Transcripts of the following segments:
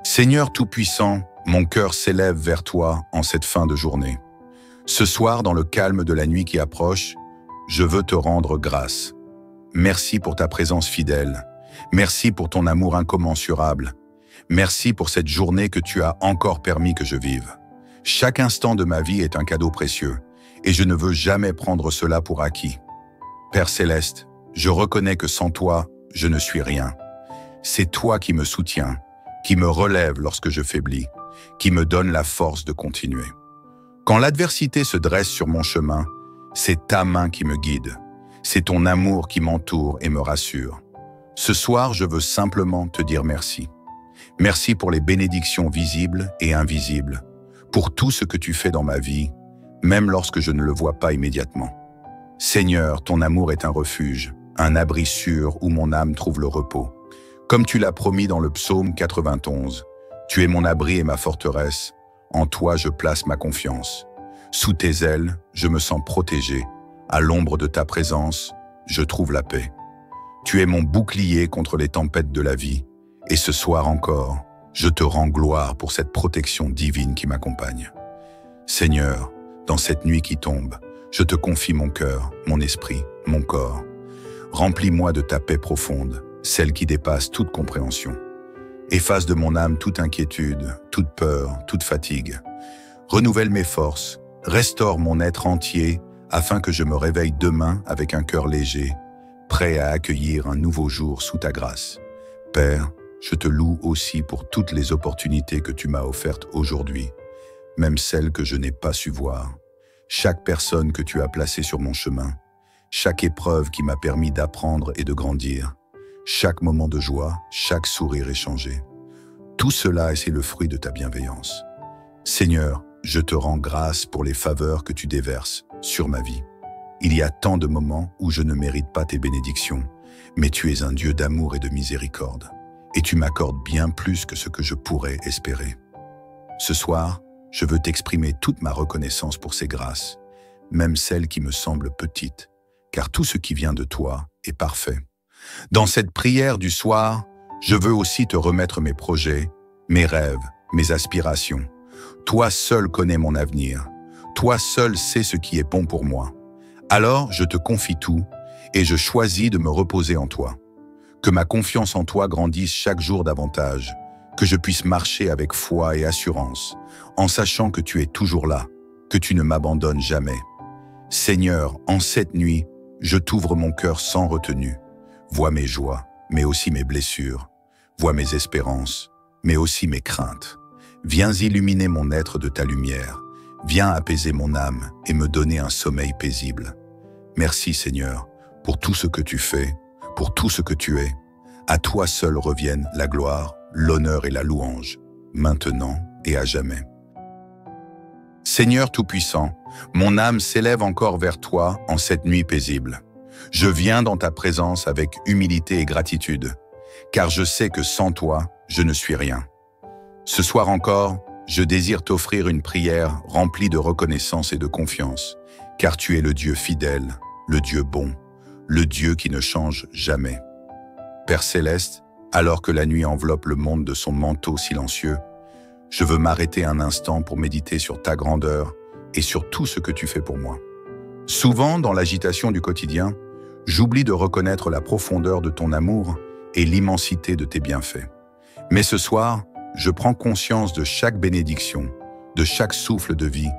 Seigneur Tout-Puissant, mon cœur s'élève vers toi en cette fin de journée. Ce soir, dans le calme de la nuit qui approche, je veux te rendre grâce. Merci pour ta présence fidèle. Merci pour ton amour incommensurable. Merci pour cette journée que tu as encore permis que je vive. Chaque instant de ma vie est un cadeau précieux, et je ne veux jamais prendre cela pour acquis. Père Céleste, je reconnais que sans toi, je ne suis rien. C'est toi qui me soutiens, qui me relève lorsque je faiblis, qui me donne la force de continuer. Quand l'adversité se dresse sur mon chemin, c'est ta main qui me guide. C'est ton amour qui m'entoure et me rassure. Ce soir, je veux simplement te dire merci. Merci pour les bénédictions visibles et invisibles, pour tout ce que tu fais dans ma vie, même lorsque je ne le vois pas immédiatement. Seigneur, ton amour est un refuge, un abri sûr où mon âme trouve le repos. Comme tu l'as promis dans le psaume 91, tu es mon abri et ma forteresse, en toi je place ma confiance. Sous tes ailes, je me sens protégé, à l'ombre de ta présence, je trouve la paix. Tu es mon bouclier contre les tempêtes de la vie, et ce soir encore, je te rends gloire pour cette protection divine qui m'accompagne. Seigneur, dans cette nuit qui tombe, je te confie mon cœur, mon esprit, mon corps. Remplis-moi de ta paix profonde, celle qui dépasse toute compréhension. Efface de mon âme toute inquiétude, toute peur, toute fatigue. Renouvelle mes forces, restaure mon être entier afin que je me réveille demain avec un cœur léger, prêt à accueillir un nouveau jour sous ta grâce. Père, je te loue aussi pour toutes les opportunités que tu m'as offertes aujourd'hui, même celles que je n'ai pas su voir. Chaque personne que tu as placée sur mon chemin, chaque épreuve qui m'a permis d'apprendre et de grandir, chaque moment de joie, chaque sourire échangé. Tout cela, c'est le fruit de ta bienveillance. Seigneur, je te rends grâce pour les faveurs que tu déverses sur ma vie. Il y a tant de moments où je ne mérite pas tes bénédictions, mais tu es un Dieu d'amour et de miséricorde, et tu m'accordes bien plus que ce que je pourrais espérer. Ce soir, je veux t'exprimer toute ma reconnaissance pour ces grâces, même celles qui me semblent petites, car tout ce qui vient de toi est parfait. Dans cette prière du soir, je veux aussi te remettre mes projets, mes rêves, mes aspirations. Toi seul connais mon avenir. Toi seul sais ce qui est bon pour moi. Alors, je te confie tout et je choisis de me reposer en toi. Que ma confiance en toi grandisse chaque jour davantage, que je puisse marcher avec foi et assurance, en sachant que tu es toujours là, que tu ne m'abandonnes jamais. Seigneur, en cette nuit, je t'ouvre mon cœur sans retenue. Vois mes joies, mais aussi mes blessures. Vois mes espérances, mais aussi mes craintes. Viens illuminer mon être de ta lumière. Viens apaiser mon âme et me donner un sommeil paisible. Merci Seigneur, pour tout ce que tu fais, pour tout ce que tu es. À toi seul reviennent la gloire, l'honneur et la louange, maintenant et à jamais. Seigneur Tout-Puissant, mon âme s'élève encore vers toi en cette nuit paisible. Je viens dans ta présence avec humilité et gratitude, car je sais que sans toi, je ne suis rien. Ce soir encore, je désire t'offrir une prière remplie de reconnaissance et de confiance, car tu es le Dieu fidèle, le Dieu bon, le Dieu qui ne change jamais. Père Céleste, alors que la nuit enveloppe le monde de son manteau silencieux, je veux m'arrêter un instant pour méditer sur ta grandeur et sur tout ce que tu fais pour moi. Souvent, dans l'agitation du quotidien, j'oublie de reconnaître la profondeur de ton amour et l'immensité de tes bienfaits. Mais ce soir, je prends conscience de chaque bénédiction, de chaque souffle de vie,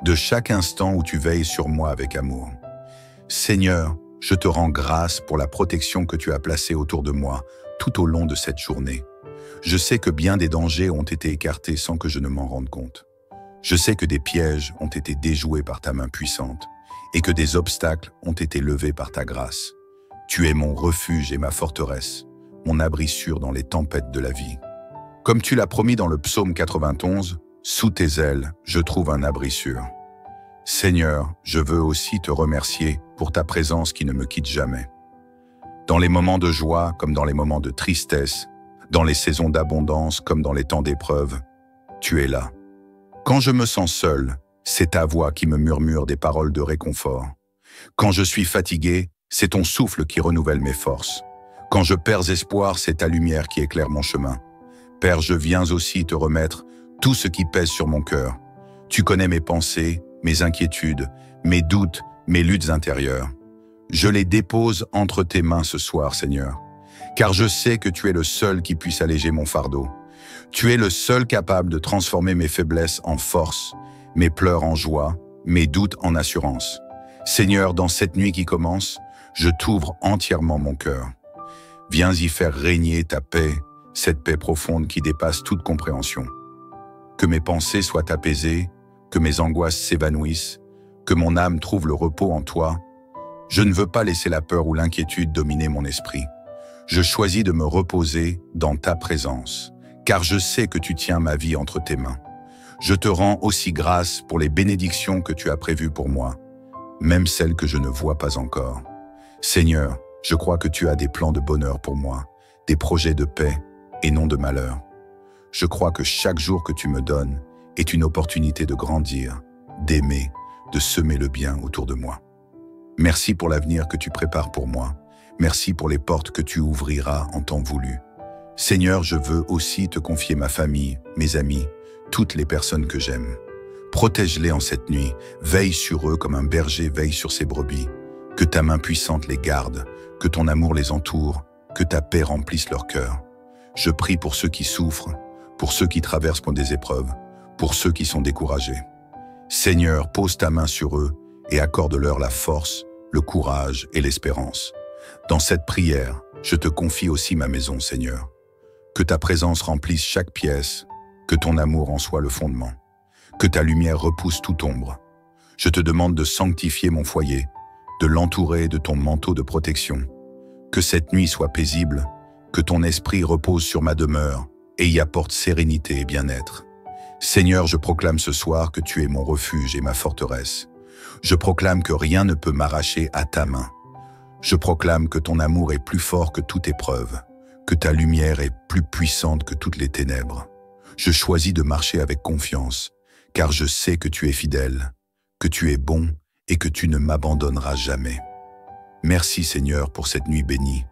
de chaque instant où tu veilles sur moi avec amour. Seigneur, je te rends grâce pour la protection que tu as placée autour de moi tout au long de cette journée. Je sais que bien des dangers ont été écartés sans que je ne m'en rende compte. Je sais que des pièges ont été déjoués par ta main puissante et que des obstacles ont été levés par ta grâce. Tu es mon refuge et ma forteresse, mon abri sûr dans les tempêtes de la vie. Comme tu l'as promis dans le psaume 91, sous tes ailes, je trouve un abri sûr. Seigneur, je veux aussi te remercier pour ta présence qui ne me quitte jamais. Dans les moments de joie comme dans les moments de tristesse, dans les saisons d'abondance comme dans les temps d'épreuve, tu es là. Quand je me sens seul, c'est ta voix qui me murmure des paroles de réconfort. Quand je suis fatigué, c'est ton souffle qui renouvelle mes forces. Quand je perds espoir, c'est ta lumière qui éclaire mon chemin. Père, je viens aussi te remettre tout ce qui pèse sur mon cœur. Tu connais mes pensées, mes inquiétudes, mes doutes, mes luttes intérieures. Je les dépose entre tes mains ce soir, Seigneur, car je sais que tu es le seul qui puisse alléger mon fardeau. Tu es le seul capable de transformer mes faiblesses en force, mes pleurs en joie, mes doutes en assurance. Seigneur, dans cette nuit qui commence, je t'ouvre entièrement mon cœur. Viens y faire régner ta paix, cette paix profonde qui dépasse toute compréhension. Que mes pensées soient apaisées, que mes angoisses s'évanouissent, que mon âme trouve le repos en toi. Je ne veux pas laisser la peur ou l'inquiétude dominer mon esprit. Je choisis de me reposer dans ta présence, car je sais que tu tiens ma vie entre tes mains. Je te rends aussi grâce pour les bénédictions que tu as prévues pour moi, même celles que je ne vois pas encore. Seigneur, je crois que tu as des plans de bonheur pour moi, des projets de paix et non de malheur. Je crois que chaque jour que tu me donnes est une opportunité de grandir, d'aimer, de semer le bien autour de moi. Merci pour l'avenir que tu prépares pour moi. Merci pour les portes que tu ouvriras en temps voulu. Seigneur, je veux aussi te confier ma famille, mes amis, toutes les personnes que j'aime. Protège-les en cette nuit, veille sur eux comme un berger veille sur ses brebis. Que ta main puissante les garde, que ton amour les entoure, que ta paix remplisse leur cœur. Je prie pour ceux qui souffrent, pour ceux qui traversent des épreuves, pour ceux qui sont découragés. Seigneur, pose ta main sur eux et accorde-leur la force, le courage et l'espérance. Dans cette prière, je te confie aussi ma maison, Seigneur. Que ta présence remplisse chaque pièce, que ton amour en soit le fondement, que ta lumière repousse toute ombre. Je te demande de sanctifier mon foyer, de l'entourer de ton manteau de protection. Que cette nuit soit paisible, que ton esprit repose sur ma demeure et y apporte sérénité et bien-être. Seigneur, je proclame ce soir que tu es mon refuge et ma forteresse. Je proclame que rien ne peut m'arracher à ta main. Je proclame que ton amour est plus fort que toute épreuve, que ta lumière est plus puissante que toutes les ténèbres. Je choisis de marcher avec confiance, car je sais que tu es fidèle, que tu es bon et que tu ne m'abandonneras jamais. Merci Seigneur pour cette nuit bénie.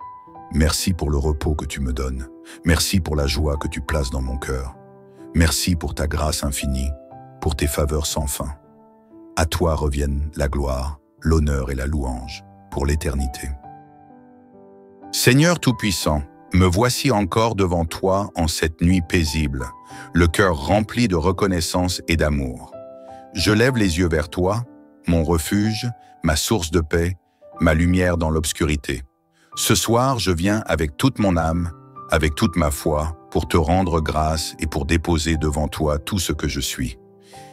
Merci pour le repos que tu me donnes. Merci pour la joie que tu places dans mon cœur. Merci pour ta grâce infinie, pour tes faveurs sans fin. À toi reviennent la gloire, l'honneur et la louange pour l'éternité. Seigneur Tout-Puissant, me voici encore devant toi en cette nuit paisible, le cœur rempli de reconnaissance et d'amour. Je lève les yeux vers toi, mon refuge, ma source de paix, ma lumière dans l'obscurité. Ce soir, je viens avec toute mon âme, avec toute ma foi, pour te rendre grâce et pour déposer devant toi tout ce que je suis.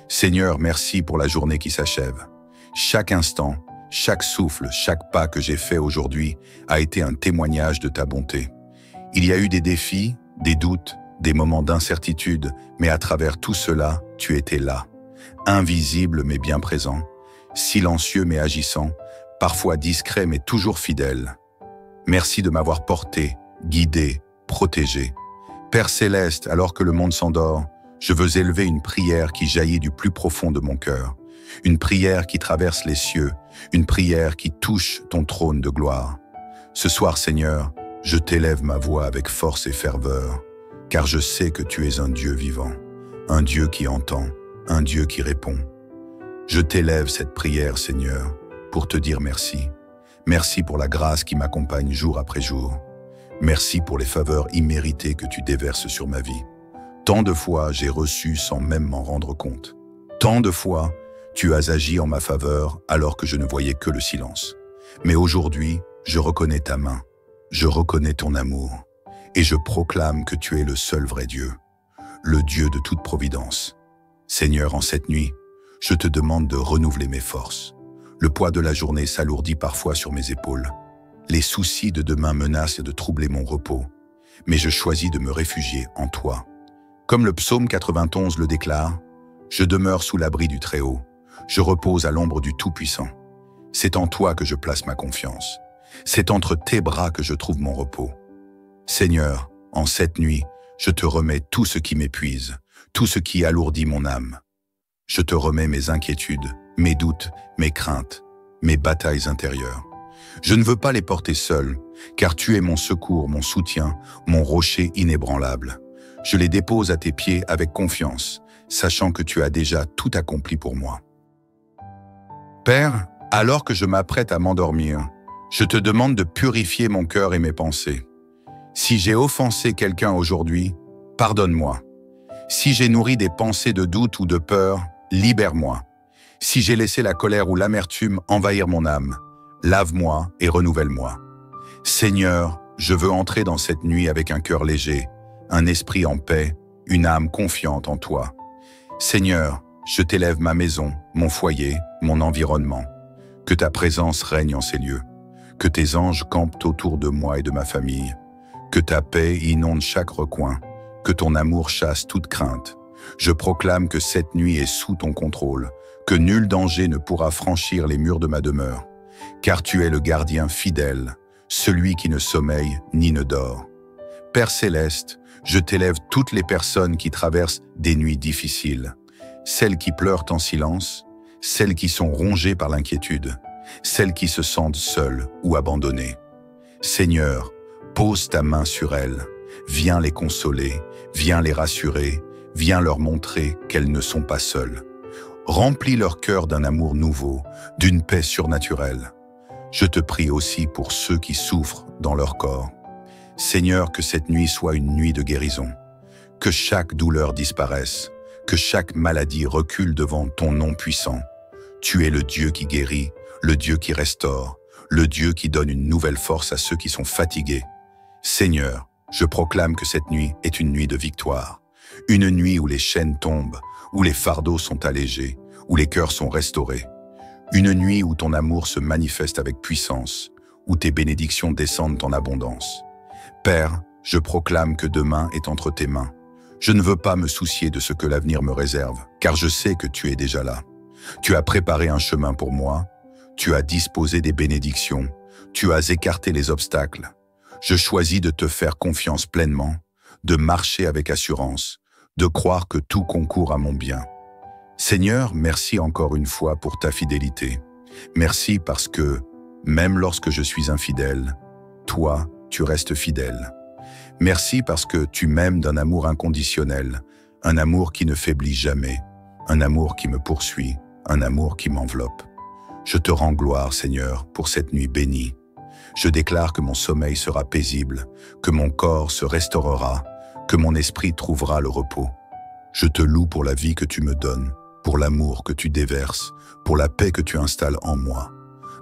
Seigneur, merci pour la journée qui s'achève. Chaque instant, chaque souffle, chaque pas que j'ai fait aujourd'hui a été un témoignage de ta bonté. Il y a eu des défis, des doutes, des moments d'incertitude, mais à travers tout cela, tu étais là. Invisible mais bien présent, silencieux mais agissant, parfois discret mais toujours fidèle. Merci de m'avoir porté, guidé, protégé. Père céleste, alors que le monde s'endort, je veux élever une prière qui jaillit du plus profond de mon cœur. Une prière qui traverse les cieux, une prière qui touche ton trône de gloire. Ce soir, Seigneur, je t'élève ma voix avec force et ferveur, car je sais que tu es un Dieu vivant, un Dieu qui entend, un Dieu qui répond. Je t'élève cette prière, Seigneur, pour te dire merci. Merci pour la grâce qui m'accompagne jour après jour. Merci pour les faveurs imméritées que tu déverses sur ma vie. Tant de fois j'ai reçu sans même m'en rendre compte. Tant de fois, tu as agi en ma faveur alors que je ne voyais que le silence. Mais aujourd'hui, je reconnais ta main, je reconnais ton amour, et je proclame que tu es le seul vrai Dieu, le Dieu de toute providence. Seigneur, en cette nuit, je te demande de renouveler mes forces. Le poids de la journée s'alourdit parfois sur mes épaules. Les soucis de demain menacent de troubler mon repos, mais je choisis de me réfugier en toi. Comme le psaume 91 le déclare, « Je demeure sous l'abri du Très-Haut, je repose à l'ombre du Tout-Puissant. C'est en toi que je place ma confiance. C'est entre tes bras que je trouve mon repos. Seigneur, en cette nuit, je te remets tout ce qui m'épuise, tout ce qui alourdit mon âme. Je te remets mes inquiétudes, mes doutes, mes craintes, mes batailles intérieures. Je ne veux pas les porter seul, car tu es mon secours, mon soutien, mon rocher inébranlable. Je les dépose à tes pieds avec confiance, sachant que tu as déjà tout accompli pour moi. Père, alors que je m'apprête à m'endormir, je te demande de purifier mon cœur et mes pensées. Si j'ai offensé quelqu'un aujourd'hui, pardonne-moi. Si j'ai nourri des pensées de doute ou de peur, libère-moi. Si j'ai laissé la colère ou l'amertume envahir mon âme, lave-moi et renouvelle-moi. Seigneur, je veux entrer dans cette nuit avec un cœur léger, un esprit en paix, une âme confiante en toi. Seigneur, je t'élève ma maison, mon foyer, mon environnement. Que ta présence règne en ces lieux. Que tes anges campent autour de moi et de ma famille. Que ta paix inonde chaque recoin. Que ton amour chasse toute crainte. Je proclame que cette nuit est sous ton contrôle, que nul danger ne pourra franchir les murs de ma demeure. Car tu es le gardien fidèle, celui qui ne sommeille ni ne dort. Père céleste, je t'élève toutes les personnes qui traversent des nuits difficiles. Celles qui pleurent en silence, celles qui sont rongées par l'inquiétude, celles qui se sentent seules ou abandonnées. Seigneur, pose ta main sur elles, viens les consoler, viens les rassurer, viens leur montrer qu'elles ne sont pas seules. Remplis leur cœur d'un amour nouveau, d'une paix surnaturelle. Je te prie aussi pour ceux qui souffrent dans leur corps. Seigneur, que cette nuit soit une nuit de guérison, que chaque douleur disparaisse, que chaque maladie recule devant ton nom puissant. Tu es le Dieu qui guérit, le Dieu qui restaure, le Dieu qui donne une nouvelle force à ceux qui sont fatigués. Seigneur, je proclame que cette nuit est une nuit de victoire, une nuit où les chaînes tombent, où les fardeaux sont allégés, où les cœurs sont restaurés. Une nuit où ton amour se manifeste avec puissance, où tes bénédictions descendent en abondance. Père, je proclame que demain est entre tes mains. Je ne veux pas me soucier de ce que l'avenir me réserve, car je sais que tu es déjà là. Tu as préparé un chemin pour moi, tu as disposé des bénédictions, tu as écarté les obstacles. Je choisis de te faire confiance pleinement, de marcher avec assurance, de croire que tout concourt à mon bien. Seigneur, merci encore une fois pour ta fidélité. Merci parce que, même lorsque je suis infidèle, toi, tu restes fidèle. Merci parce que tu m'aimes d'un amour inconditionnel, un amour qui ne faiblit jamais, un amour qui me poursuit, un amour qui m'enveloppe. Je te rends gloire, Seigneur, pour cette nuit bénie. Je déclare que mon sommeil sera paisible, que mon corps se restaurera, que mon esprit trouvera le repos. Je te loue pour la vie que tu me donnes, pour l'amour que tu déverses, pour la paix que tu installes en moi.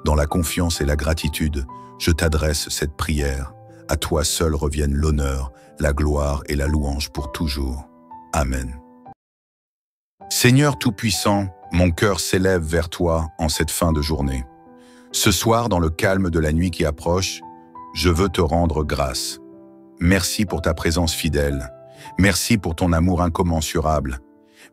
Dans la confiance et la gratitude, je t'adresse cette prière. À toi seul reviennent l'honneur, la gloire et la louange pour toujours. Amen. Seigneur Tout-Puissant, mon cœur s'élève vers toi en cette fin de journée. Ce soir, dans le calme de la nuit qui approche, je veux te rendre grâce. Merci pour ta présence fidèle. Merci pour ton amour incommensurable.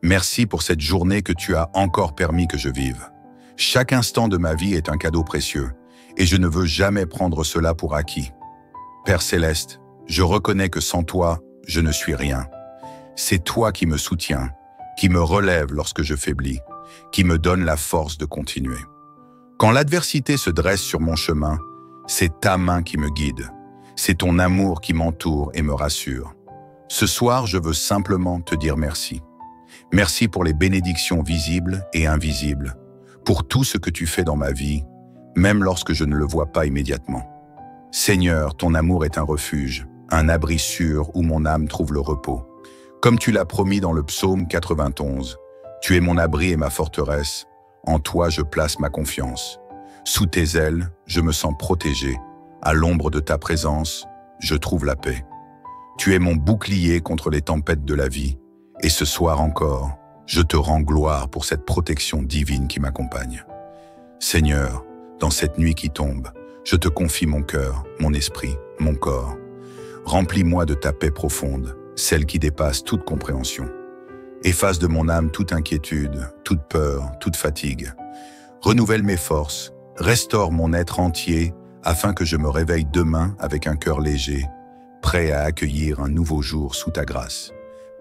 Merci pour cette journée que tu as encore permis que je vive. Chaque instant de ma vie est un cadeau précieux, et je ne veux jamais prendre cela pour acquis. Père céleste, je reconnais que sans toi, je ne suis rien. C'est toi qui me soutiens, qui me relève lorsque je faiblis, qui me donne la force de continuer. Quand l'adversité se dresse sur mon chemin, c'est ta main qui me guide. C'est ton amour qui m'entoure et me rassure. Ce soir, je veux simplement te dire merci. Merci pour les bénédictions visibles et invisibles, pour tout ce que tu fais dans ma vie, même lorsque je ne le vois pas immédiatement. Seigneur, ton amour est un refuge, un abri sûr où mon âme trouve le repos. Comme tu l'as promis dans le psaume 91, tu es mon abri et ma forteresse, en toi je place ma confiance. Sous tes ailes, je me sens protégé, à l'ombre de ta présence, je trouve la paix. Tu es mon bouclier contre les tempêtes de la vie, et ce soir encore, je te rends gloire pour cette protection divine qui m'accompagne. Seigneur, dans cette nuit qui tombe, je te confie mon cœur, mon esprit, mon corps. Remplis-moi de ta paix profonde, celle qui dépasse toute compréhension. Efface de mon âme toute inquiétude, toute peur, toute fatigue. Renouvelle mes forces, restaure mon être entier afin que je me réveille demain avec un cœur léger, prêt à accueillir un nouveau jour sous ta grâce.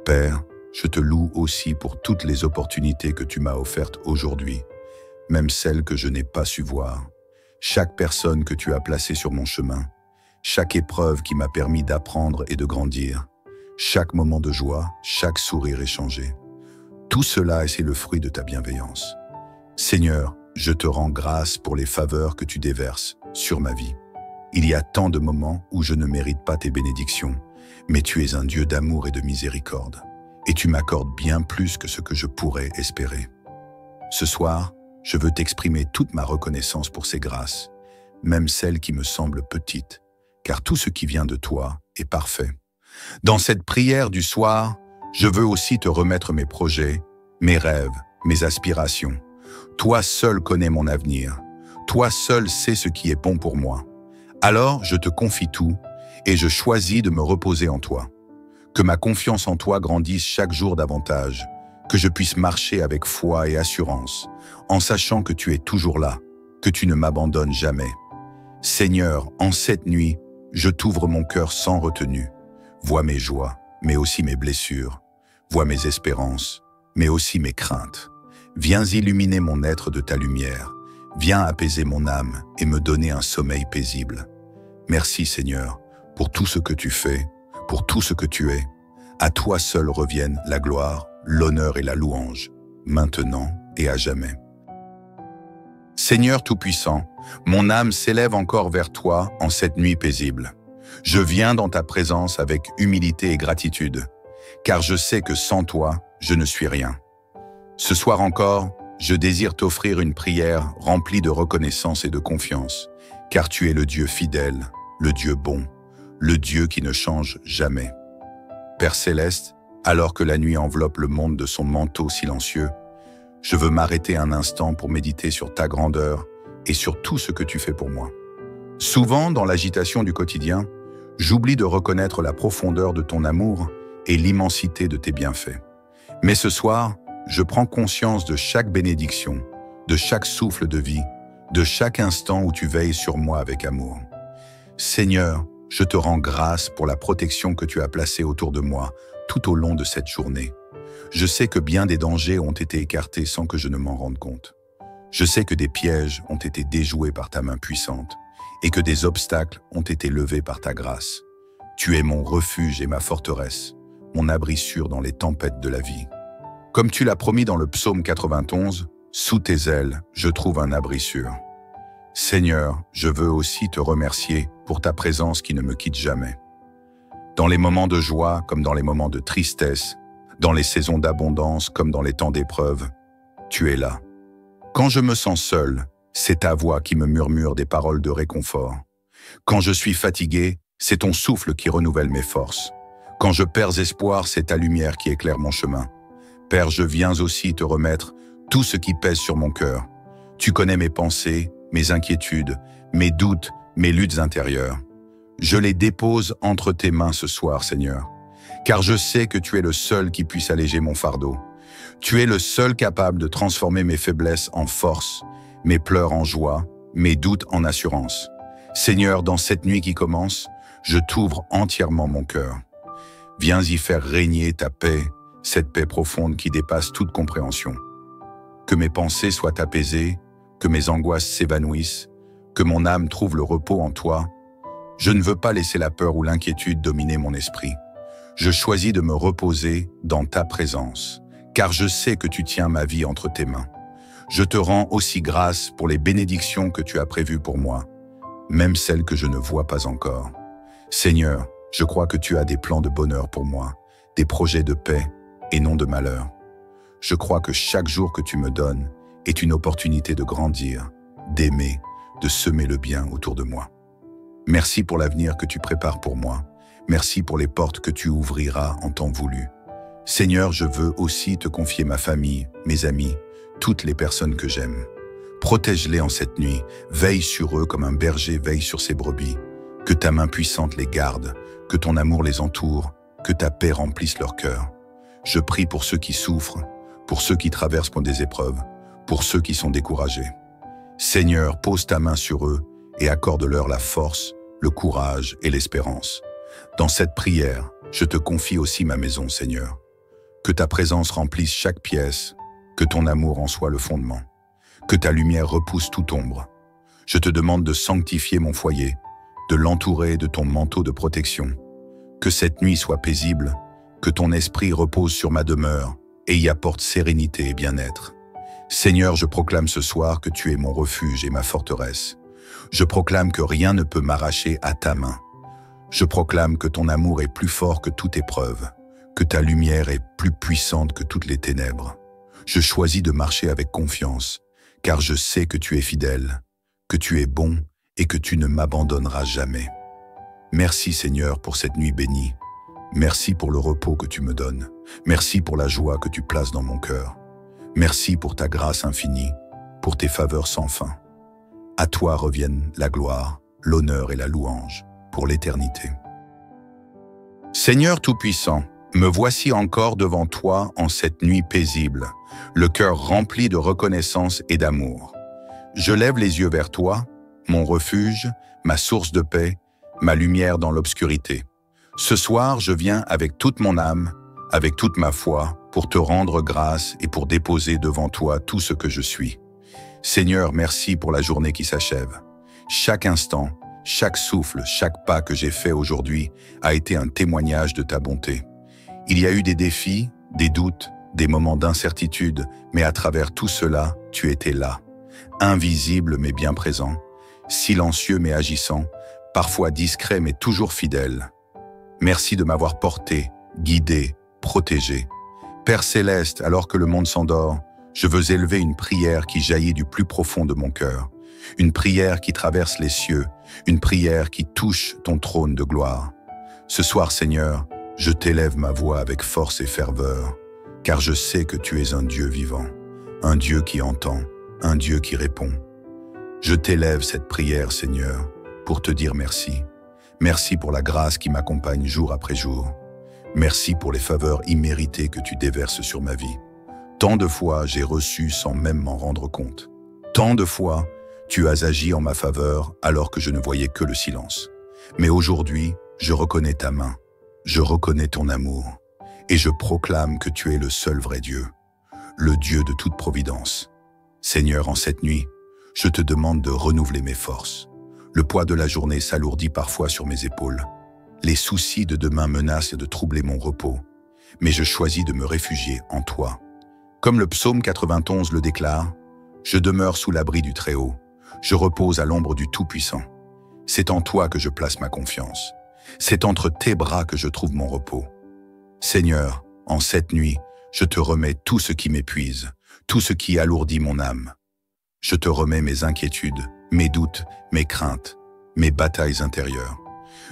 Père, je te loue aussi pour toutes les opportunités que tu m'as offertes aujourd'hui, même celles que je n'ai pas su voir. Chaque personne que tu as placée sur mon chemin, chaque épreuve qui m'a permis d'apprendre et de grandir. chaque moment de joie, chaque sourire échangé. Tout cela, c'est le fruit de ta bienveillance. Seigneur, je te rends grâce pour les faveurs que tu déverses sur ma vie. Il y a tant de moments où je ne mérite pas tes bénédictions, mais tu es un Dieu d'amour et de miséricorde, et tu m'accordes bien plus que ce que je pourrais espérer. Ce soir, je veux t'exprimer toute ma reconnaissance pour ces grâces, même celles qui me semblent petites, car tout ce qui vient de toi est parfait. Dans cette prière du soir, je veux aussi te remettre mes projets, mes rêves, mes aspirations. Toi seul connais mon avenir. Toi seul sais ce qui est bon pour moi. Alors je te confie tout et je choisis de me reposer en toi. Que ma confiance en toi grandisse chaque jour davantage, que je puisse marcher avec foi et assurance, en sachant que tu es toujours là, que tu ne m'abandonnes jamais. Seigneur, en cette nuit, je t'ouvre mon cœur sans retenue. Vois mes joies, mais aussi mes blessures. Vois mes espérances, mais aussi mes craintes. Viens illuminer mon être de ta lumière. Viens apaiser mon âme et me donner un sommeil paisible. Merci Seigneur, pour tout ce que tu fais, pour tout ce que tu es. À toi seul reviennent la gloire, l'honneur et la louange, maintenant et à jamais. Seigneur Tout-Puissant, mon âme s'élève encore vers toi en cette nuit paisible. Je viens dans ta présence avec humilité et gratitude, car je sais que sans toi, je ne suis rien. Ce soir encore, je désire t'offrir une prière remplie de reconnaissance et de confiance, car tu es le Dieu fidèle, le Dieu bon, le Dieu qui ne change jamais. Père céleste, alors que la nuit enveloppe le monde de son manteau silencieux, je veux m'arrêter un instant pour méditer sur ta grandeur et sur tout ce que tu fais pour moi. Souvent, dans l'agitation du quotidien, j'oublie de reconnaître la profondeur de ton amour et l'immensité de tes bienfaits. Mais ce soir, je prends conscience de chaque bénédiction, de chaque souffle de vie, de chaque instant où tu veilles sur moi avec amour. Seigneur, je te rends grâce pour la protection que tu as placée autour de moi tout au long de cette journée. Je sais que bien des dangers ont été écartés sans que je ne m'en rende compte. Je sais que des pièges ont été déjoués par ta main puissante et que des obstacles ont été levés par ta grâce. Tu es mon refuge et ma forteresse, mon abri sûr dans les tempêtes de la vie. Comme tu l'as promis dans le psaume 91, sous tes ailes, je trouve un abri sûr. Seigneur, je veux aussi te remercier pour ta présence qui ne me quitte jamais. Dans les moments de joie comme dans les moments de tristesse, dans les saisons d'abondance comme dans les temps d'épreuve, tu es là. Quand je me sens seul, c'est ta voix qui me murmure des paroles de réconfort. Quand je suis fatigué, c'est ton souffle qui renouvelle mes forces. Quand je perds espoir, c'est ta lumière qui éclaire mon chemin. Père, je viens aussi te remettre tout ce qui pèse sur mon cœur. Tu connais mes pensées, mes inquiétudes, mes doutes, mes luttes intérieures. Je les dépose entre tes mains ce soir, Seigneur, car je sais que tu es le seul qui puisse alléger mon fardeau. Tu es le seul capable de transformer mes faiblesses en force, mes pleurs en joie, mes doutes en assurance. Seigneur, dans cette nuit qui commence, je t'ouvre entièrement mon cœur. Viens y faire régner ta paix, cette paix profonde qui dépasse toute compréhension. Que mes pensées soient apaisées, que mes angoisses s'évanouissent, que mon âme trouve le repos en toi. Je ne veux pas laisser la peur ou l'inquiétude dominer mon esprit. Je choisis de me reposer dans ta présence, car je sais que tu tiens ma vie entre tes mains. Je te rends aussi grâce pour les bénédictions que tu as prévues pour moi, même celles que je ne vois pas encore. Seigneur, je crois que tu as des plans de bonheur pour moi, des projets de paix et non de malheur. Je crois que chaque jour que tu me donnes est une opportunité de grandir, d'aimer, de semer le bien autour de moi. Merci pour l'avenir que tu prépares pour moi. Merci pour les portes que tu ouvriras en temps voulu. Seigneur, je veux aussi te confier ma famille, mes amis, toutes les personnes que j'aime. Protège-les en cette nuit, veille sur eux comme un berger veille sur ses brebis. Que ta main puissante les garde, que ton amour les entoure, que ta paix remplisse leur cœur. Je prie pour ceux qui souffrent, pour ceux qui traversent des épreuves, pour ceux qui sont découragés. Seigneur, pose ta main sur eux et accorde-leur la force, le courage et l'espérance. Dans cette prière, je te confie aussi ma maison, Seigneur. Que ta présence remplisse chaque pièce, que ton amour en soit le fondement, que ta lumière repousse toute ombre. Je te demande de sanctifier mon foyer, de l'entourer de ton manteau de protection. Que cette nuit soit paisible que ton esprit repose sur ma demeure et y apporte sérénité et bien-être. Seigneur, je proclame ce soir que tu es mon refuge et ma forteresse. Je proclame que rien ne peut m'arracher à ta main. Je proclame que ton amour est plus fort que toute épreuve, que ta lumière est plus puissante que toutes les ténèbres. Je choisis de marcher avec confiance, car je sais que tu es fidèle, que tu es bon et que tu ne m'abandonneras jamais. Merci Seigneur pour cette nuit bénie. Merci pour le repos que tu me donnes. Merci pour la joie que tu places dans mon cœur. Merci pour ta grâce infinie, pour tes faveurs sans fin. À toi reviennent la gloire, l'honneur et la louange pour l'éternité. Seigneur Tout-Puissant, me voici encore devant toi en cette nuit paisible, le cœur rempli de reconnaissance et d'amour. Je lève les yeux vers toi, mon refuge, ma source de paix, ma lumière dans l'obscurité. Ce soir, je viens avec toute mon âme, avec toute ma foi, pour te rendre grâce et pour déposer devant toi tout ce que je suis. Seigneur, merci pour la journée qui s'achève. Chaque instant, chaque souffle, chaque pas que j'ai fait aujourd'hui a été un témoignage de ta bonté. Il y a eu des défis, des doutes, des moments d'incertitude, mais à travers tout cela, tu étais là. Invisible mais bien présent, silencieux mais agissant, parfois discret mais toujours fidèle. Merci de m'avoir porté, guidé, protégé. Père céleste, alors que le monde s'endort, je veux élever une prière qui jaillit du plus profond de mon cœur. Une prière qui traverse les cieux, une prière qui touche ton trône de gloire. Ce soir, Seigneur, je t'élève ma voix avec force et ferveur, car je sais que tu es un Dieu vivant, un Dieu qui entend, un Dieu qui répond. Je t'élève cette prière, Seigneur, pour te dire merci. Merci pour la grâce qui m'accompagne jour après jour. Merci pour les faveurs imméritées que tu déverses sur ma vie. Tant de fois j'ai reçu sans même m'en rendre compte. Tant de fois, tu as agi en ma faveur alors que je ne voyais que le silence. Mais aujourd'hui, je reconnais ta main, je reconnais ton amour, et je proclame que tu es le seul vrai Dieu, le Dieu de toute providence. Seigneur, en cette nuit, je te demande de renouveler mes forces. Le poids de la journée s'alourdit parfois sur mes épaules. Les soucis de demain menacent de troubler mon repos, mais je choisis de me réfugier en toi. Comme le psaume 91 le déclare, « Je demeure sous l'abri du Très-Haut, je repose à l'ombre du Tout-Puissant. C'est en toi que je place ma confiance. C'est entre tes bras que je trouve mon repos. Seigneur, en cette nuit, je te remets tout ce qui m'épuise, tout ce qui alourdit mon âme. Je te remets mes inquiétudes, mes doutes, mes craintes, mes batailles intérieures.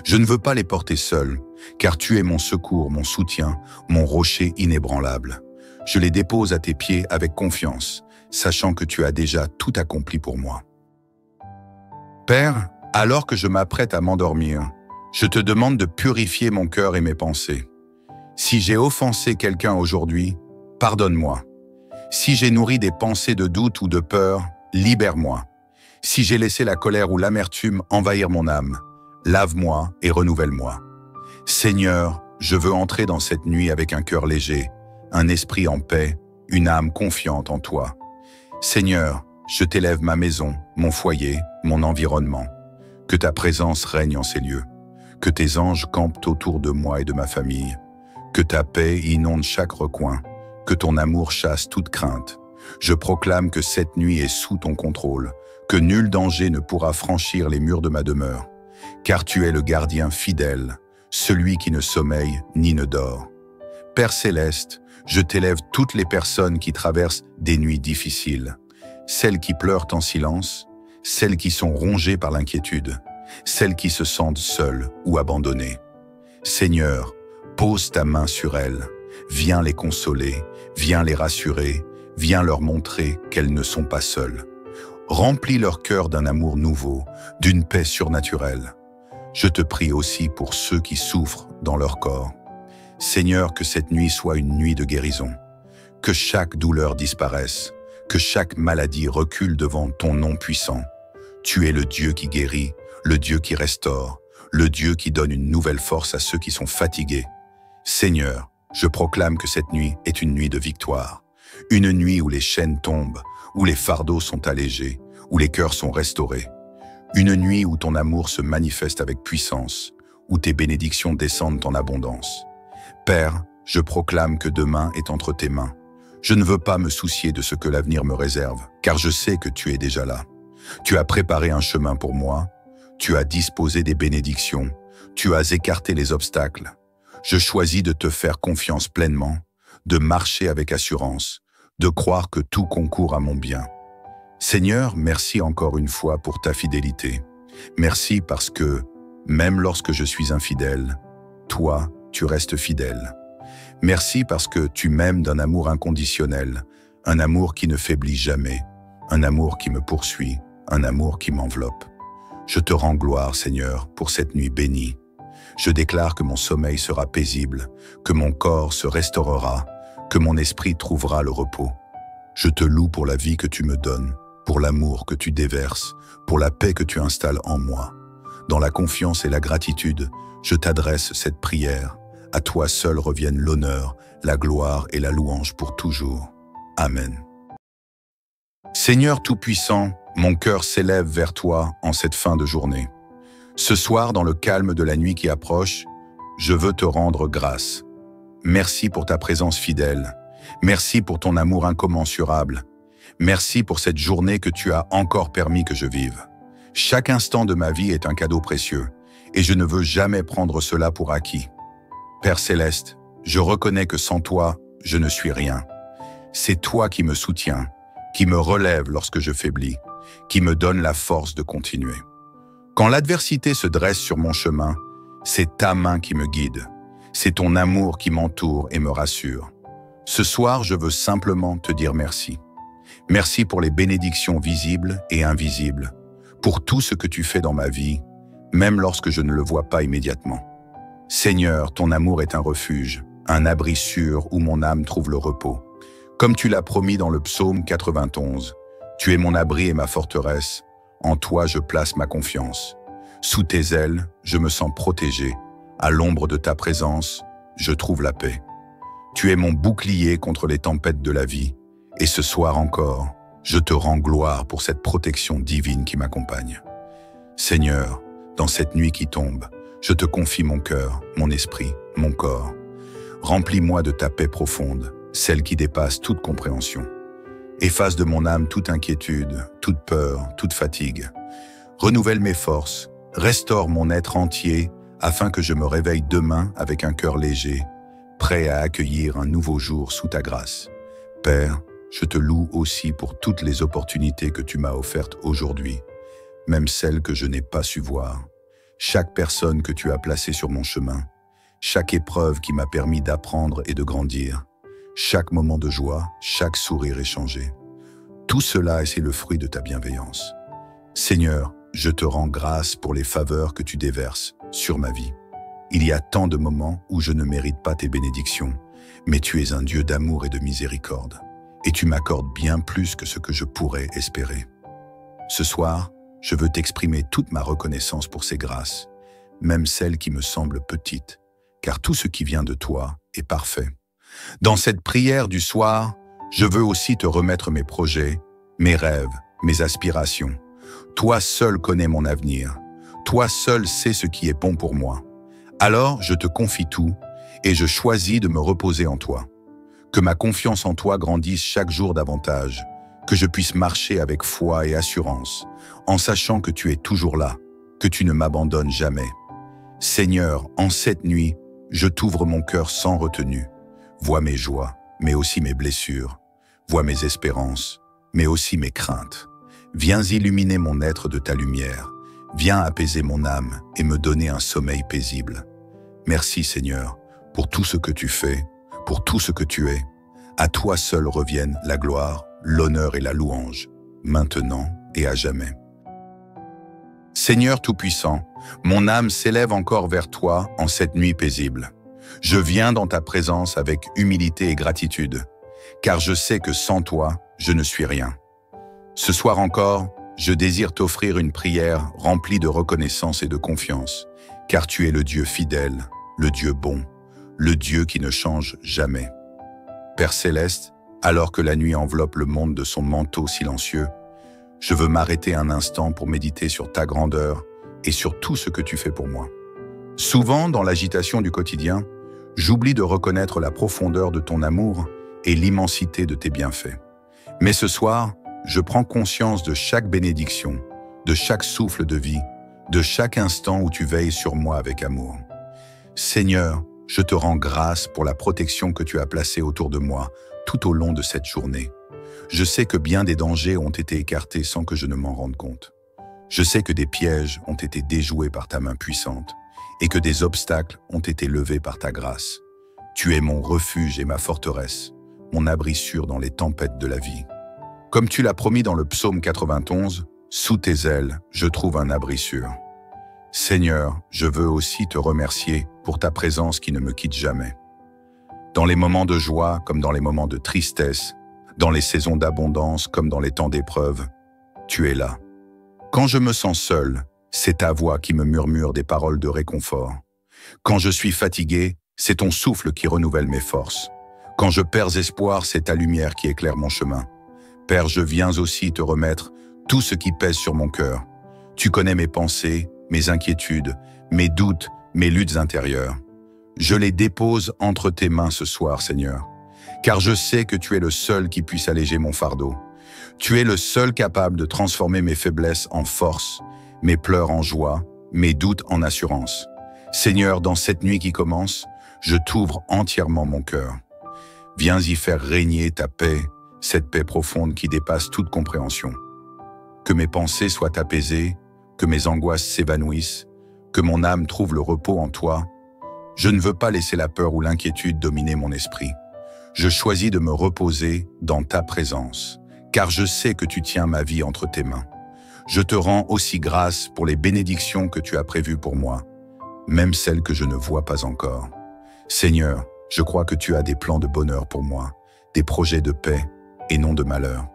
Je ne veux pas les porter seul, car tu es mon secours, mon soutien, mon rocher inébranlable. Je les dépose à tes pieds avec confiance, sachant que tu as déjà tout accompli pour moi. Père, alors que je m'apprête à m'endormir, je te demande de purifier mon cœur et mes pensées. Si j'ai offensé quelqu'un aujourd'hui, pardonne-moi. Si j'ai nourri des pensées de doute ou de peur, libère-moi. Si j'ai laissé la colère ou l'amertume envahir mon âme, lave-moi et renouvelle-moi. Seigneur, je veux entrer dans cette nuit avec un cœur léger, un esprit en paix, une âme confiante en toi. Seigneur, je t'élève ma maison, mon foyer, mon environnement. Que ta présence règne en ces lieux. Que tes anges campent autour de moi et de ma famille. Que ta paix inonde chaque recoin. Que ton amour chasse toute crainte. Je proclame que cette nuit est sous ton contrôle, que nul danger ne pourra franchir les murs de ma demeure. Car tu es le gardien fidèle, celui qui ne sommeille ni ne dort. Père céleste, je t'élève toutes les personnes qui traversent des nuits difficiles, celles qui pleurent en silence, celles qui sont rongées par l'inquiétude, celles qui se sentent seules ou abandonnées. Seigneur, pose ta main sur elles, viens les consoler, viens les rassurer, viens leur montrer qu'elles ne sont pas seules. Remplis leur cœur d'un amour nouveau, d'une paix surnaturelle. Je te prie aussi pour ceux qui souffrent dans leur corps. Seigneur, que cette nuit soit une nuit de guérison, que chaque douleur disparaisse, que chaque maladie recule devant ton nom puissant. Tu es le Dieu qui guérit, le Dieu qui restaure, le Dieu qui donne une nouvelle force à ceux qui sont fatigués. Seigneur, je proclame que cette nuit est une nuit de victoire, une nuit où les chaînes tombent, où les fardeaux sont allégés, où les cœurs sont restaurés. Une nuit où ton amour se manifeste avec puissance, où tes bénédictions descendent en abondance. Père, je proclame que demain est entre tes mains. Je ne veux pas me soucier de ce que l'avenir me réserve, car je sais que tu es déjà là. Tu as préparé un chemin pour moi, tu as disposé des bénédictions, tu as écarté les obstacles. Je choisis de te faire confiance pleinement, de marcher avec assurance, de croire que tout concourt à mon bien. Seigneur, merci encore une fois pour ta fidélité. Merci parce que, même lorsque je suis infidèle, toi, tu restes fidèle. Merci parce que tu m'aimes d'un amour inconditionnel, un amour qui ne faiblit jamais, un amour qui me poursuit, un amour qui m'enveloppe. Je te rends gloire, Seigneur, pour cette nuit bénie. Je déclare que mon sommeil sera paisible, que mon corps se restaurera, que mon esprit trouvera le repos. Je te loue pour la vie que tu me donnes, pour l'amour que tu déverses, pour la paix que tu installes en moi. Dans la confiance et la gratitude, je t'adresse cette prière. À toi seul reviennent l'honneur, la gloire et la louange pour toujours. Amen. Seigneur Tout-Puissant, mon cœur s'élève vers toi en cette fin de journée. Ce soir, dans le calme de la nuit qui approche, je veux te rendre grâce. Merci pour ta présence fidèle. Merci pour ton amour incommensurable. Merci pour cette journée que tu as encore permis que je vive. Chaque instant de ma vie est un cadeau précieux, et je ne veux jamais prendre cela pour acquis. Père Céleste, je reconnais que sans toi, je ne suis rien. C'est toi qui me soutiens, qui me relève lorsque je faiblis, qui me donne la force de continuer. Quand l'adversité se dresse sur mon chemin, c'est ta main qui me guide. C'est ton amour qui m'entoure et me rassure. Ce soir, je veux simplement te dire merci. Merci pour les bénédictions visibles et invisibles, pour tout ce que tu fais dans ma vie, même lorsque je ne le vois pas immédiatement. Seigneur, ton amour est un refuge, un abri sûr où mon âme trouve le repos. Comme tu l'as promis dans le psaume 91, tu es mon abri et ma forteresse, en toi je place ma confiance. Sous tes ailes, je me sens protégé, à l'ombre de ta présence, je trouve la paix. Tu es mon bouclier contre les tempêtes de la vie, et ce soir encore, je te rends gloire pour cette protection divine qui m'accompagne. Seigneur, dans cette nuit qui tombe, je te confie mon cœur, mon esprit, mon corps. Remplis-moi de ta paix profonde, celle qui dépasse toute compréhension. Efface de mon âme toute inquiétude, toute peur, toute fatigue. Renouvelle mes forces, restaure mon être entier afin que je me réveille demain avec un cœur léger, prêt à accueillir un nouveau jour sous ta grâce. Père, je te loue aussi pour toutes les opportunités que tu m'as offertes aujourd'hui, même celles que je n'ai pas su voir. Chaque personne que tu as placée sur mon chemin, chaque épreuve qui m'a permis d'apprendre et de grandir, chaque moment de joie, chaque sourire échangé. Tout cela, c'est le fruit de ta bienveillance. Seigneur, je te rends grâce pour les faveurs que tu déverses sur ma vie. Il y a tant de moments où je ne mérite pas tes bénédictions, mais tu es un Dieu d'amour et de miséricorde, et tu m'accordes bien plus que ce que je pourrais espérer. Ce soir, je veux t'exprimer toute ma reconnaissance pour ces grâces, même celles qui me semblent petites, car tout ce qui vient de toi est parfait. Dans cette prière du soir, je veux aussi te remettre mes projets, mes rêves, mes aspirations. Toi seul connais mon avenir. Toi seul sais ce qui est bon pour moi. Alors, je te confie tout et je choisis de me reposer en toi. Que ma confiance en toi grandisse chaque jour davantage, que je puisse marcher avec foi et assurance, en sachant que tu es toujours là, que tu ne m'abandonnes jamais. Seigneur, en cette nuit, je t'ouvre mon cœur sans retenue. Vois mes joies, mais aussi mes blessures. Vois mes espérances, mais aussi mes craintes. Viens illuminer mon être de ta lumière. Viens apaiser mon âme et me donner un sommeil paisible. Merci Seigneur, pour tout ce que tu fais, pour tout ce que tu es. À toi seul reviennent la gloire, l'honneur et la louange, maintenant et à jamais. Seigneur Tout-Puissant, mon âme s'élève encore vers toi en cette nuit paisible. Je viens dans ta présence avec humilité et gratitude, car je sais que sans toi, je ne suis rien. Ce soir encore, je désire t'offrir une prière remplie de reconnaissance et de confiance, car tu es le Dieu fidèle, le Dieu bon, le Dieu qui ne change jamais. Père Céleste, alors que la nuit enveloppe le monde de son manteau silencieux, je veux m'arrêter un instant pour méditer sur ta grandeur et sur tout ce que tu fais pour moi. Souvent, dans l'agitation du quotidien, J'oublie de reconnaître la profondeur de ton amour et l'immensité de tes bienfaits. Mais ce soir, je prends conscience de chaque bénédiction, de chaque souffle de vie, de chaque instant où tu veilles sur moi avec amour. Seigneur, je te rends grâce pour la protection que tu as placée autour de moi tout au long de cette journée. Je sais que bien des dangers ont été écartés sans que je ne m'en rende compte. Je sais que des pièges ont été déjoués par ta main puissante et que des obstacles ont été levés par ta grâce. Tu es mon refuge et ma forteresse, mon abri sûr dans les tempêtes de la vie. Comme tu l'as promis dans le psaume 91, sous tes ailes, je trouve un abri sûr. Seigneur, je veux aussi te remercier pour ta présence qui ne me quitte jamais. Dans les moments de joie comme dans les moments de tristesse, dans les saisons d'abondance comme dans les temps d'épreuve, tu es là. Quand je me sens seul, c'est ta voix qui me murmure des paroles de réconfort. Quand je suis fatigué, c'est ton souffle qui renouvelle mes forces. Quand je perds espoir, c'est ta lumière qui éclaire mon chemin. Père, je viens aussi te remettre tout ce qui pèse sur mon cœur. Tu connais mes pensées, mes inquiétudes, mes doutes, mes luttes intérieures. Je les dépose entre tes mains ce soir, Seigneur, car je sais que tu es le seul qui puisse alléger mon fardeau. Tu es le seul capable de transformer mes faiblesses en force, mes pleurs en joie, mes doutes en assurance. Seigneur, dans cette nuit qui commence, je t'ouvre entièrement mon cœur. Viens y faire régner ta paix, cette paix profonde qui dépasse toute compréhension. Que mes pensées soient apaisées, que mes angoisses s'évanouissent, que mon âme trouve le repos en toi. Je ne veux pas laisser la peur ou l'inquiétude dominer mon esprit. Je choisis de me reposer dans ta présence, car je sais que tu tiens ma vie entre tes mains. Je te rends aussi grâce pour les bénédictions que tu as prévues pour moi, même celles que je ne vois pas encore. Seigneur, je crois que tu as des plans de bonheur pour moi, des projets de paix et non de malheur.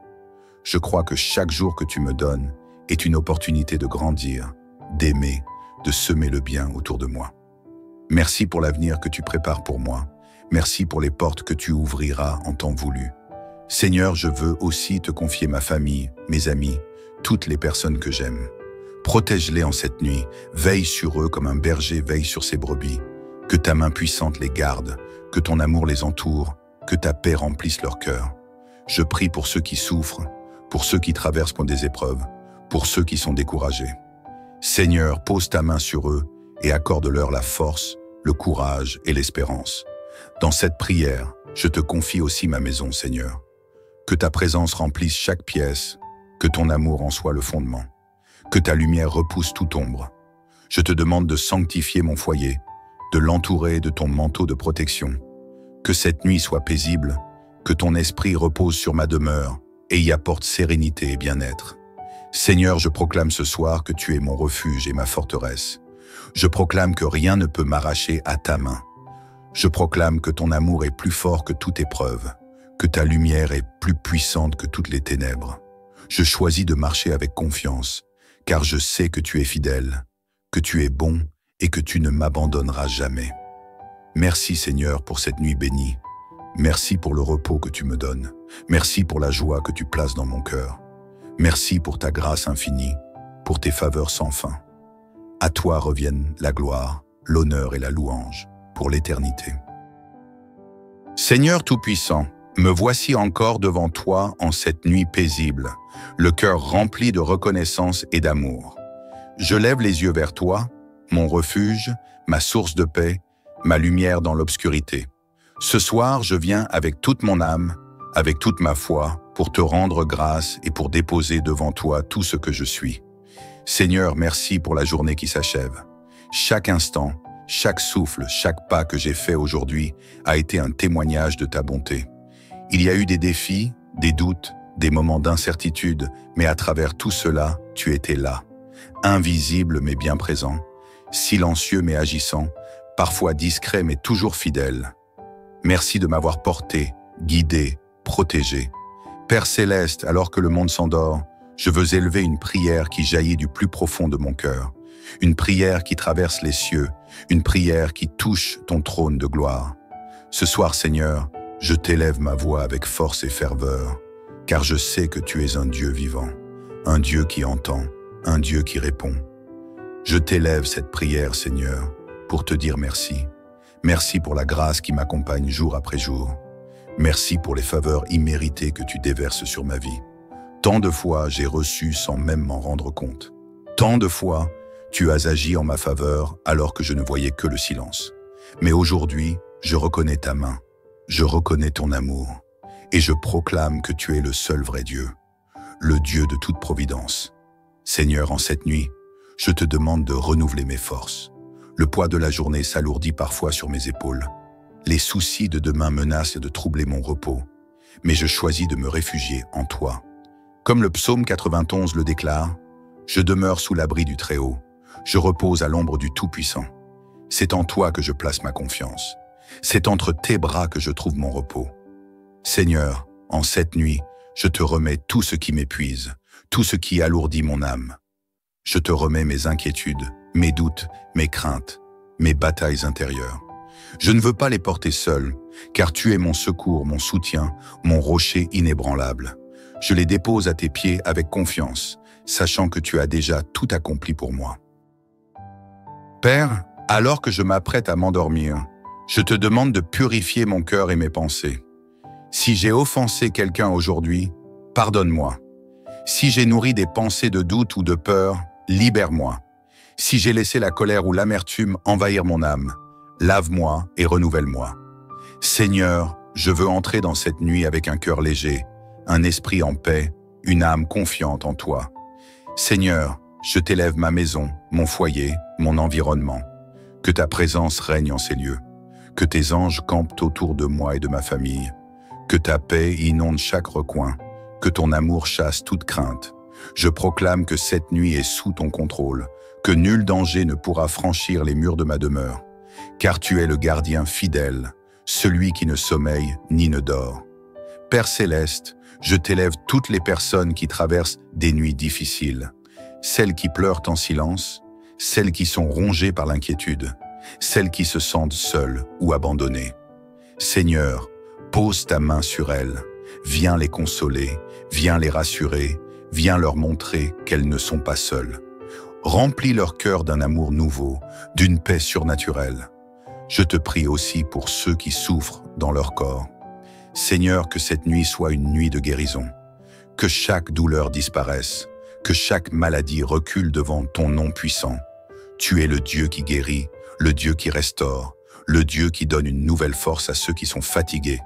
Je crois que chaque jour que tu me donnes est une opportunité de grandir, d'aimer, de semer le bien autour de moi. Merci pour l'avenir que tu prépares pour moi. Merci pour les portes que tu ouvriras en temps voulu. Seigneur, je veux aussi te confier ma famille, mes amis, toutes les personnes que j'aime. Protège-les en cette nuit, veille sur eux comme un berger veille sur ses brebis. Que ta main puissante les garde, que ton amour les entoure, que ta paix remplisse leur cœur. Je prie pour ceux qui souffrent, pour ceux qui traversent des épreuves, pour ceux qui sont découragés. Seigneur, pose ta main sur eux et accorde-leur la force, le courage et l'espérance. Dans cette prière, je te confie aussi ma maison, Seigneur. Que ta présence remplisse chaque pièce, que ton amour en soit le fondement, que ta lumière repousse toute ombre. Je te demande de sanctifier mon foyer, de l'entourer de ton manteau de protection. Que cette nuit soit paisible, que ton esprit repose sur ma demeure et y apporte sérénité et bien-être. Seigneur, je proclame ce soir que tu es mon refuge et ma forteresse. Je proclame que rien ne peut m'arracher à ta main. Je proclame que ton amour est plus fort que toute épreuve, que ta lumière est plus puissante que toutes les ténèbres. Je choisis de marcher avec confiance, car je sais que tu es fidèle, que tu es bon et que tu ne m'abandonneras jamais. Merci Seigneur pour cette nuit bénie. Merci pour le repos que tu me donnes. Merci pour la joie que tu places dans mon cœur. Merci pour ta grâce infinie, pour tes faveurs sans fin. À toi reviennent la gloire, l'honneur et la louange pour l'éternité. Seigneur Tout-Puissant, me voici encore devant toi en cette nuit paisible, le cœur rempli de reconnaissance et d'amour. Je lève les yeux vers toi, mon refuge, ma source de paix, ma lumière dans l'obscurité. Ce soir, je viens avec toute mon âme, avec toute ma foi, pour te rendre grâce et pour déposer devant toi tout ce que je suis. Seigneur, merci pour la journée qui s'achève. Chaque instant, chaque souffle, chaque pas que j'ai fait aujourd'hui a été un témoignage de ta bonté. Il y a eu des défis, des doutes, des moments d'incertitude, mais à travers tout cela, tu étais là. Invisible mais bien présent, silencieux mais agissant, parfois discret mais toujours fidèle. Merci de m'avoir porté, guidé, protégé. Père céleste, alors que le monde s'endort, je veux élever une prière qui jaillit du plus profond de mon cœur. Une prière qui traverse les cieux, une prière qui touche ton trône de gloire. Ce soir, Seigneur, je t'élève ma voix avec force et ferveur, car je sais que tu es un Dieu vivant, un Dieu qui entend, un Dieu qui répond. Je t'élève cette prière, Seigneur, pour te dire merci. Merci pour la grâce qui m'accompagne jour après jour. Merci pour les faveurs imméritées que tu déverses sur ma vie. Tant de fois j'ai reçu sans même m'en rendre compte. Tant de fois, tu as agi en ma faveur alors que je ne voyais que le silence. Mais aujourd'hui, je reconnais ta main, je reconnais ton amour, et je proclame que tu es le seul vrai Dieu, le Dieu de toute providence. Seigneur, en cette nuit, je te demande de renouveler mes forces. Le poids de la journée s'alourdit parfois sur mes épaules. Les soucis de demain menacent de troubler mon repos, mais je choisis de me réfugier en toi. Comme le psaume 91 le déclare, « Je demeure sous l'abri du Très-Haut, je repose à l'ombre du Tout-Puissant. C'est en toi que je place ma confiance. C'est entre tes bras que je trouve mon repos. Seigneur, en cette nuit, je te remets tout ce qui m'épuise, tout ce qui alourdit mon âme. Je te remets mes inquiétudes, mes doutes, mes craintes, mes batailles intérieures. Je ne veux pas les porter seul, car tu es mon secours, mon soutien, mon rocher inébranlable. Je les dépose à tes pieds avec confiance, sachant que tu as déjà tout accompli pour moi. Père, alors que je m'apprête à m'endormir, je te demande de purifier mon cœur et mes pensées. Si j'ai offensé quelqu'un aujourd'hui, pardonne-moi. Si j'ai nourri des pensées de doute ou de peur, libère-moi. Si j'ai laissé la colère ou l'amertume envahir mon âme, lave-moi et renouvelle-moi. Seigneur, je veux entrer dans cette nuit avec un cœur léger, un esprit en paix, une âme confiante en toi. Seigneur, je t'élève ma maison, mon foyer, mon environnement. Que ta présence règne en ces lieux. Que tes anges campent autour de moi et de ma famille. Que ta paix inonde chaque recoin. Que ton amour chasse toute crainte. Je proclame que cette nuit est sous ton contrôle, que nul danger ne pourra franchir les murs de ma demeure, car tu es le gardien fidèle, celui qui ne sommeille ni ne dort. Père céleste, je t'élève toutes les personnes qui traversent des nuits difficiles, celles qui pleurent en silence, celles qui sont rongées par l'inquiétude, celles qui se sentent seules ou abandonnées. Seigneur, pose ta main sur elles, viens les consoler, viens les rassurer, viens leur montrer qu'elles ne sont pas seules. Remplis leur cœur d'un amour nouveau, d'une paix surnaturelle. Je te prie aussi pour ceux qui souffrent dans leur corps. Seigneur, que cette nuit soit une nuit de guérison, que chaque douleur disparaisse, que chaque maladie recule devant ton nom puissant. Tu es le Dieu qui guérit, le Dieu qui restaure, le Dieu qui donne une nouvelle force à ceux qui sont fatigués.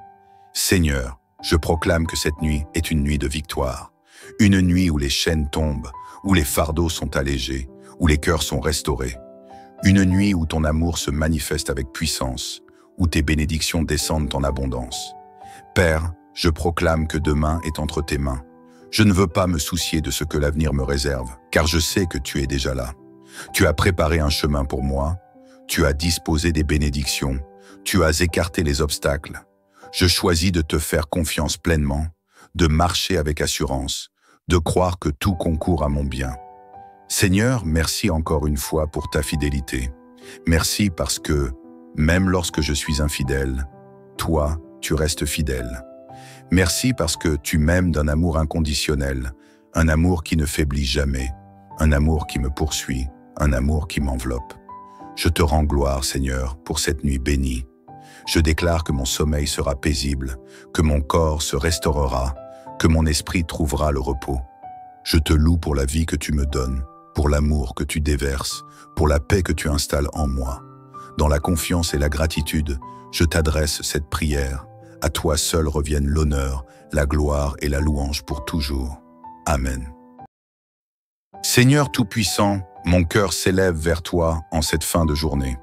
Seigneur, je proclame que cette nuit est une nuit de victoire. Une nuit où les chaînes tombent, où les fardeaux sont allégés, où les cœurs sont restaurés. Une nuit où ton amour se manifeste avec puissance, où tes bénédictions descendent en abondance. Père, je proclame que demain est entre tes mains. Je ne veux pas me soucier de ce que l'avenir me réserve, car je sais que tu es déjà là. Tu as préparé un chemin pour moi, tu as disposé des bénédictions, tu as écarté les obstacles. Je choisis de te faire confiance pleinement, de marcher avec assurance, de croire que tout concourt à mon bien. Seigneur, merci encore une fois pour ta fidélité. Merci parce que, même lorsque je suis infidèle, toi, tu restes fidèle. Merci parce que tu m'aimes d'un amour inconditionnel, un amour qui ne faiblit jamais, un amour qui me poursuit, un amour qui m'enveloppe. Je te rends gloire, Seigneur, pour cette nuit bénie. Je déclare que mon sommeil sera paisible, que mon corps se restaurera, que mon esprit trouvera le repos. Je te loue pour la vie que tu me donnes, pour l'amour que tu déverses, pour la paix que tu installes en moi. Dans la confiance et la gratitude, je t'adresse cette prière. À toi seul reviennent l'honneur, la gloire et la louange pour toujours. Amen. Seigneur Tout-Puissant, mon cœur s'élève vers toi en cette fin de journée.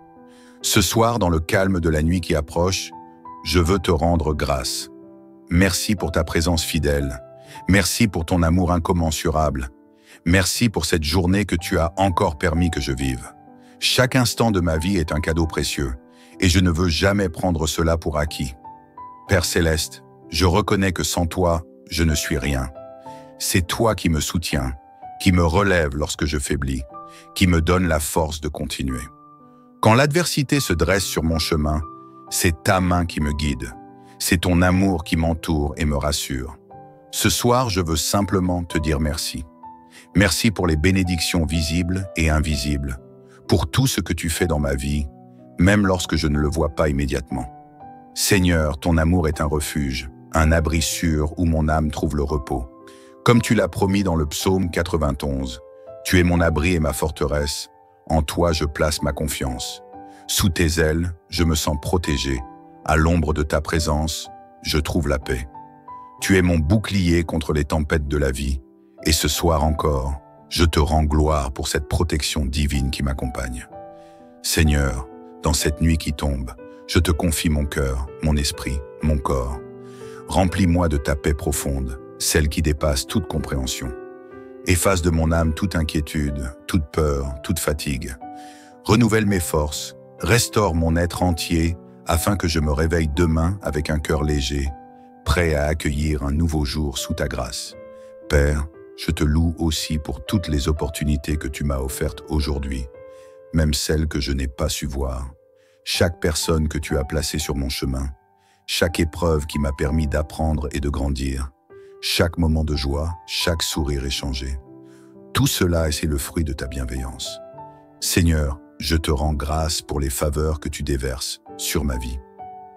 Ce soir, dans le calme de la nuit qui approche, je veux te rendre grâce. Merci pour ta présence fidèle. Merci pour ton amour incommensurable. Merci pour cette journée que tu as encore permis que je vive. Chaque instant de ma vie est un cadeau précieux, et je ne veux jamais prendre cela pour acquis. Père céleste, je reconnais que sans toi, je ne suis rien. C'est toi qui me soutiens, qui me relève lorsque je faiblis, qui me donne la force de continuer. Quand l'adversité se dresse sur mon chemin, c'est ta main qui me guide. C'est ton amour qui m'entoure et me rassure. Ce soir, je veux simplement te dire merci. Merci pour les bénédictions visibles et invisibles, pour tout ce que tu fais dans ma vie. même lorsque je ne le vois pas immédiatement. Seigneur, ton amour est un refuge, un abri sûr où mon âme trouve le repos. Comme tu l'as promis dans le psaume 91, tu es mon abri et ma forteresse, en toi je place ma confiance. Sous tes ailes, je me sens protégé, à l'ombre de ta présence, je trouve la paix. Tu es mon bouclier contre les tempêtes de la vie, et ce soir encore, je te rends gloire pour cette protection divine qui m'accompagne. Seigneur, dans cette nuit qui tombe, je te confie mon cœur, mon esprit, mon corps. Remplis-moi de ta paix profonde, celle qui dépasse toute compréhension. Efface de mon âme toute inquiétude, toute peur, toute fatigue. Renouvelle mes forces, restaure mon être entier afin que je me réveille demain avec un cœur léger, prêt à accueillir un nouveau jour sous ta grâce. Père, je te loue aussi pour toutes les opportunités que tu m'as offertes aujourd'hui, même celles que je n'ai pas su voir. Chaque personne que tu as placée sur mon chemin, chaque épreuve qui m'a permis d'apprendre et de grandir, chaque moment de joie, chaque sourire échangé. Tout cela, c'est le fruit de ta bienveillance. Seigneur, je te rends grâce pour les faveurs que tu déverses sur ma vie.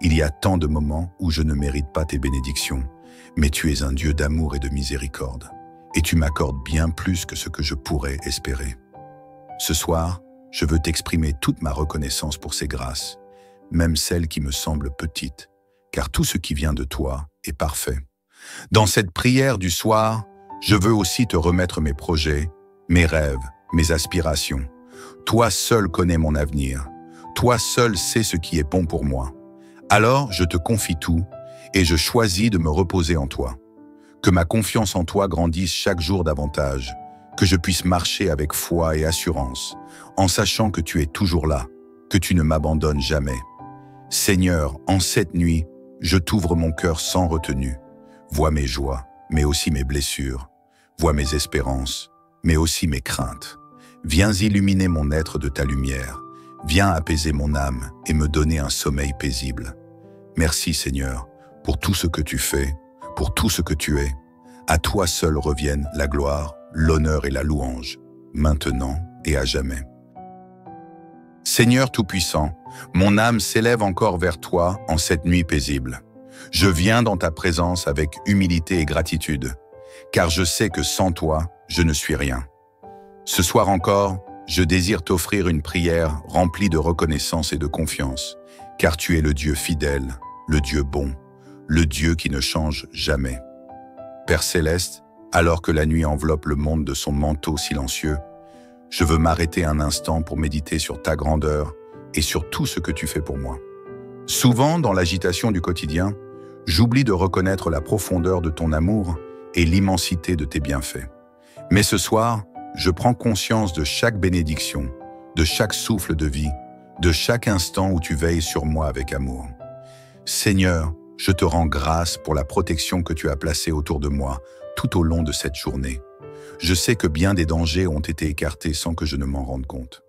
Il y a tant de moments où je ne mérite pas tes bénédictions, mais tu es un Dieu d'amour et de miséricorde, et tu m'accordes bien plus que ce que je pourrais espérer. Ce soir, je veux t'exprimer toute ma reconnaissance pour ces grâces, même celles qui me semblent petites, car tout ce qui vient de toi est parfait. Dans cette prière du soir, je veux aussi te remettre mes projets, mes rêves, mes aspirations. Toi seul connais mon avenir. Toi seul sais ce qui est bon pour moi. Alors je te confie tout et je choisis de me reposer en toi. Que ma confiance en toi grandisse chaque jour davantage, que je puisse marcher avec foi et assurance, en sachant que tu es toujours là, que tu ne m'abandonnes jamais. Seigneur, en cette nuit, je t'ouvre mon cœur sans retenue. Vois mes joies, mais aussi mes blessures. Vois mes espérances, mais aussi mes craintes. Viens illuminer mon être de ta lumière. Viens apaiser mon âme et me donner un sommeil paisible. Merci Seigneur, pour tout ce que tu fais, pour tout ce que tu es. À toi seul reviennent la gloire, l'honneur et la louange, maintenant et à jamais. Seigneur Tout-Puissant, mon âme s'élève encore vers toi en cette nuit paisible. Je viens dans ta présence avec humilité et gratitude, car je sais que sans toi, je ne suis rien. Ce soir encore, je désire t'offrir une prière remplie de reconnaissance et de confiance, car tu es le Dieu fidèle, le Dieu bon, le Dieu qui ne change jamais. Père céleste, alors que la nuit enveloppe le monde de son manteau silencieux, je veux m'arrêter un instant pour méditer sur ta grandeur et sur tout ce que tu fais pour moi. Souvent, dans l'agitation du quotidien, j'oublie de reconnaître la profondeur de ton amour et l'immensité de tes bienfaits. Mais ce soir, je prends conscience de chaque bénédiction, de chaque souffle de vie, de chaque instant où tu veilles sur moi avec amour. Seigneur, je te rends grâce pour la protection que tu as placée autour de moi tout au long de cette journée. Je sais que bien des dangers ont été écartés sans que je ne m'en rende compte.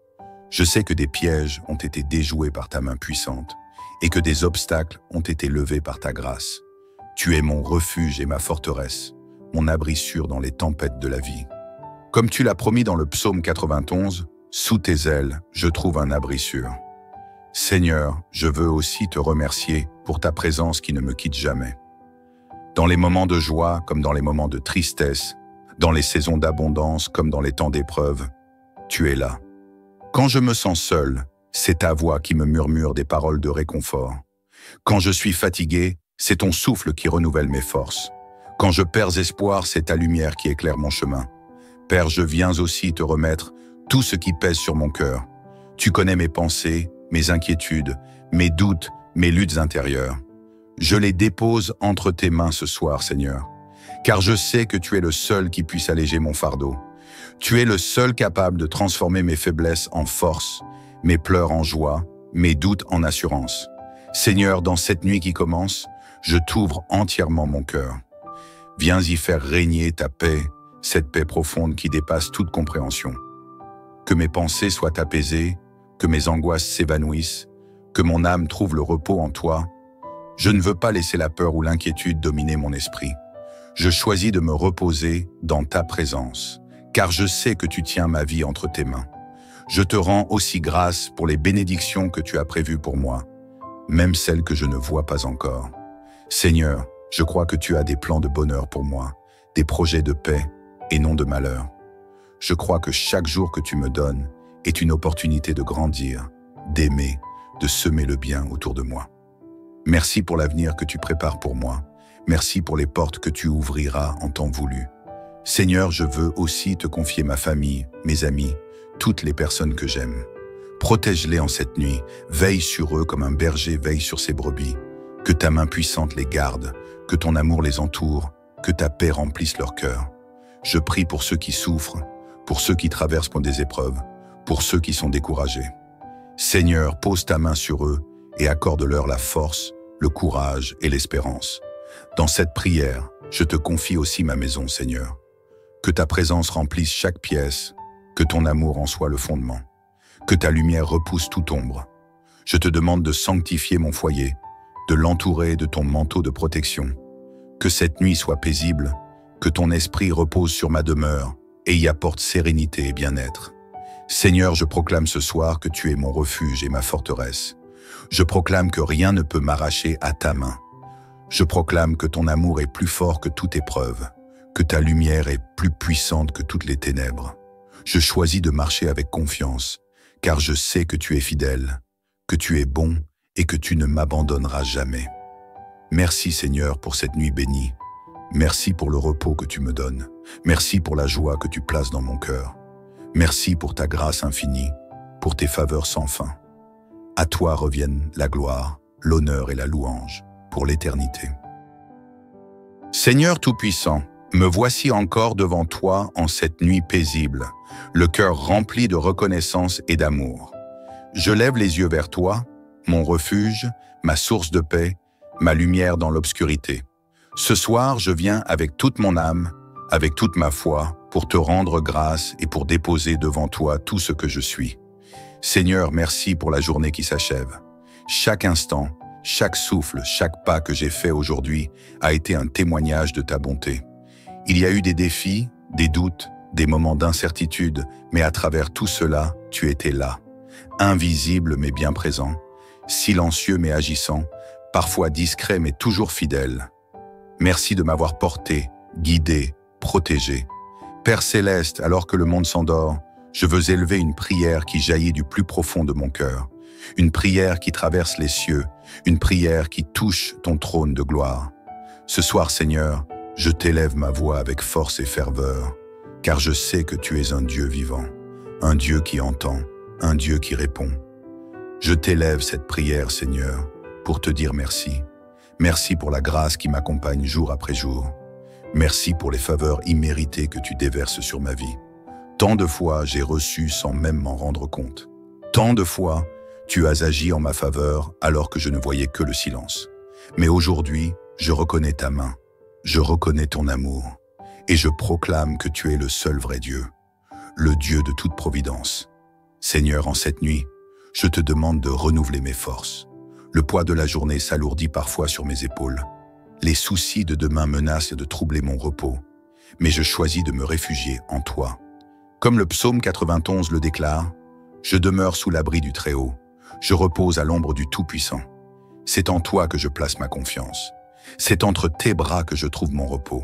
Je sais que des pièges ont été déjoués par ta main puissante et que des obstacles ont été levés par ta grâce. Tu es mon refuge et ma forteresse, mon abri sûr dans les tempêtes de la vie. Comme tu l'as promis dans le psaume 91, sous tes ailes, je trouve un abri sûr. Seigneur, je veux aussi te remercier pour ta présence qui ne me quitte jamais. Dans les moments de joie comme dans les moments de tristesse, dans les saisons d'abondance comme dans les temps d'épreuve, tu es là. Quand je me sens seul, c'est ta voix qui me murmure des paroles de réconfort. Quand je suis fatigué, c'est ton souffle qui renouvelle mes forces. Quand je perds espoir, c'est ta lumière qui éclaire mon chemin. Père, je viens aussi te remettre tout ce qui pèse sur mon cœur. Tu connais mes pensées, mes inquiétudes, mes doutes, mes luttes intérieures. Je les dépose entre tes mains ce soir, Seigneur, car je sais que tu es le seul qui puisse alléger mon fardeau. Tu es le seul capable de transformer mes faiblesses en force, mes pleurs en joie, mes doutes en assurance. Seigneur, dans cette nuit qui commence, je t'ouvre entièrement mon cœur. Viens y faire régner ta paix, cette paix profonde qui dépasse toute compréhension. Que mes pensées soient apaisées, que mes angoisses s'évanouissent, que mon âme trouve le repos en toi. Je ne veux pas laisser la peur ou l'inquiétude dominer mon esprit. Je choisis de me reposer dans ta présence, car je sais que tu tiens ma vie entre tes mains. Je te rends aussi grâce pour les bénédictions que tu as prévues pour moi, même celles que je ne vois pas encore. Seigneur, je crois que tu as des plans de bonheur pour moi, des projets de paix et non de malheur. Je crois que chaque jour que tu me donnes est une opportunité de grandir, d'aimer, de semer le bien autour de moi. Merci pour l'avenir que tu prépares pour moi. Merci pour les portes que tu ouvriras en temps voulu. Seigneur, je veux aussi te confier ma famille, mes amis, toutes les personnes que j'aime. Protège-les en cette nuit, veille sur eux comme un berger veille sur ses brebis. Que ta main puissante les garde, que ton amour les entoure, que ta paix remplisse leur cœur. Je prie pour ceux qui souffrent, pour ceux qui traversent des épreuves, pour ceux qui sont découragés. Seigneur, pose ta main sur eux et accorde-leur la force, le courage et l'espérance. Dans cette prière, je te confie aussi ma maison, Seigneur. Que ta présence remplisse chaque pièce, que ton amour en soit le fondement, que ta lumière repousse toute ombre. Je te demande de sanctifier mon foyer, de l'entourer de ton manteau de protection. Que cette nuit soit paisible, que ton esprit repose sur ma demeure et y apporte sérénité et bien-être. Seigneur, je proclame ce soir que tu es mon refuge et ma forteresse. Je proclame que rien ne peut m'arracher à ta main. Je proclame que ton amour est plus fort que toute épreuve, que ta lumière est plus puissante que toutes les ténèbres. Je choisis de marcher avec confiance, car je sais que tu es fidèle, que tu es bon et que tu ne m'abandonneras jamais. Merci Seigneur pour cette nuit bénie. Merci pour le repos que tu me donnes. Merci pour la joie que tu places dans mon cœur. Merci pour ta grâce infinie, pour tes faveurs sans fin. À toi reviennent la gloire, l'honneur et la louange pour l'éternité. Seigneur Tout-Puissant, me voici encore devant toi en cette nuit paisible, le cœur rempli de reconnaissance et d'amour. Je lève les yeux vers toi, mon refuge, ma source de paix, ma lumière dans l'obscurité. Ce soir, je viens avec toute mon âme, avec toute ma foi, pour te rendre grâce et pour déposer devant toi tout ce que je suis. Seigneur, merci pour la journée qui s'achève. Chaque instant, chaque souffle, chaque pas que j'ai fait aujourd'hui a été un témoignage de ta bonté. Il y a eu des défis, des doutes, des moments d'incertitude, mais à travers tout cela, tu étais là. Invisible mais bien présent, silencieux mais agissant, parfois discret mais toujours fidèle. Merci de m'avoir porté, guidé, protégé. Père céleste, alors que le monde s'endort, je veux élever une prière qui jaillit du plus profond de mon cœur. Une prière qui traverse les cieux, une prière qui touche ton trône de gloire. Ce soir, Seigneur, je t'élève ma voix avec force et ferveur, car je sais que tu es un Dieu vivant, un Dieu qui entend, un Dieu qui répond. Je t'élève cette prière, Seigneur, pour te dire merci. Merci pour la grâce qui m'accompagne jour après jour. Merci pour les faveurs imméritées que tu déverses sur ma vie. Tant de fois j'ai reçu sans même m'en rendre compte. Tant de fois, tu as agi en ma faveur alors que je ne voyais que le silence. Mais aujourd'hui, je reconnais ta main, je reconnais ton amour, et je proclame que tu es le seul vrai Dieu, le Dieu de toute providence. Seigneur, en cette nuit, je te demande de renouveler mes forces. Le poids de la journée s'alourdit parfois sur mes épaules. Les soucis de demain menacent de troubler mon repos, mais je choisis de me réfugier en toi. Comme le psaume 91 le déclare, « Je demeure sous l'abri du Très-Haut, je repose à l'ombre du Tout-Puissant. C'est en toi que je place ma confiance. C'est entre tes bras que je trouve mon repos.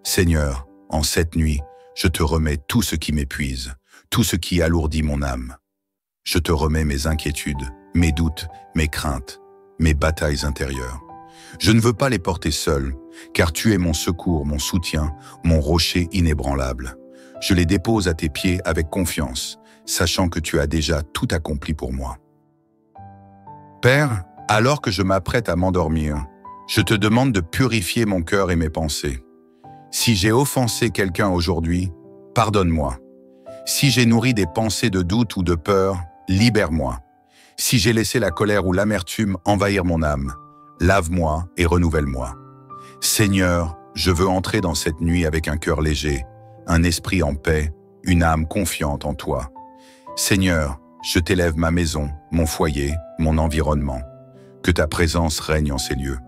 Seigneur, en cette nuit, je te remets tout ce qui m'épuise, tout ce qui alourdit mon âme. Je te remets mes inquiétudes, mes doutes, mes craintes, mes batailles intérieures. Je ne veux pas les porter seul, car tu es mon secours, mon soutien, mon rocher inébranlable. Je les dépose à tes pieds avec confiance, sachant que tu as déjà tout accompli pour moi. Père, alors que je m'apprête à m'endormir, je te demande de purifier mon cœur et mes pensées. Si j'ai offensé quelqu'un aujourd'hui, pardonne-moi. Si j'ai nourri des pensées de doute ou de peur, libère-moi. Si j'ai laissé la colère ou l'amertume envahir mon âme, lave-moi et renouvelle-moi. Seigneur, je veux entrer dans cette nuit avec un cœur léger, un esprit en paix, une âme confiante en toi. Seigneur, je t'élève ma maison, mon foyer, mon environnement. Que ta présence règne en ces lieux.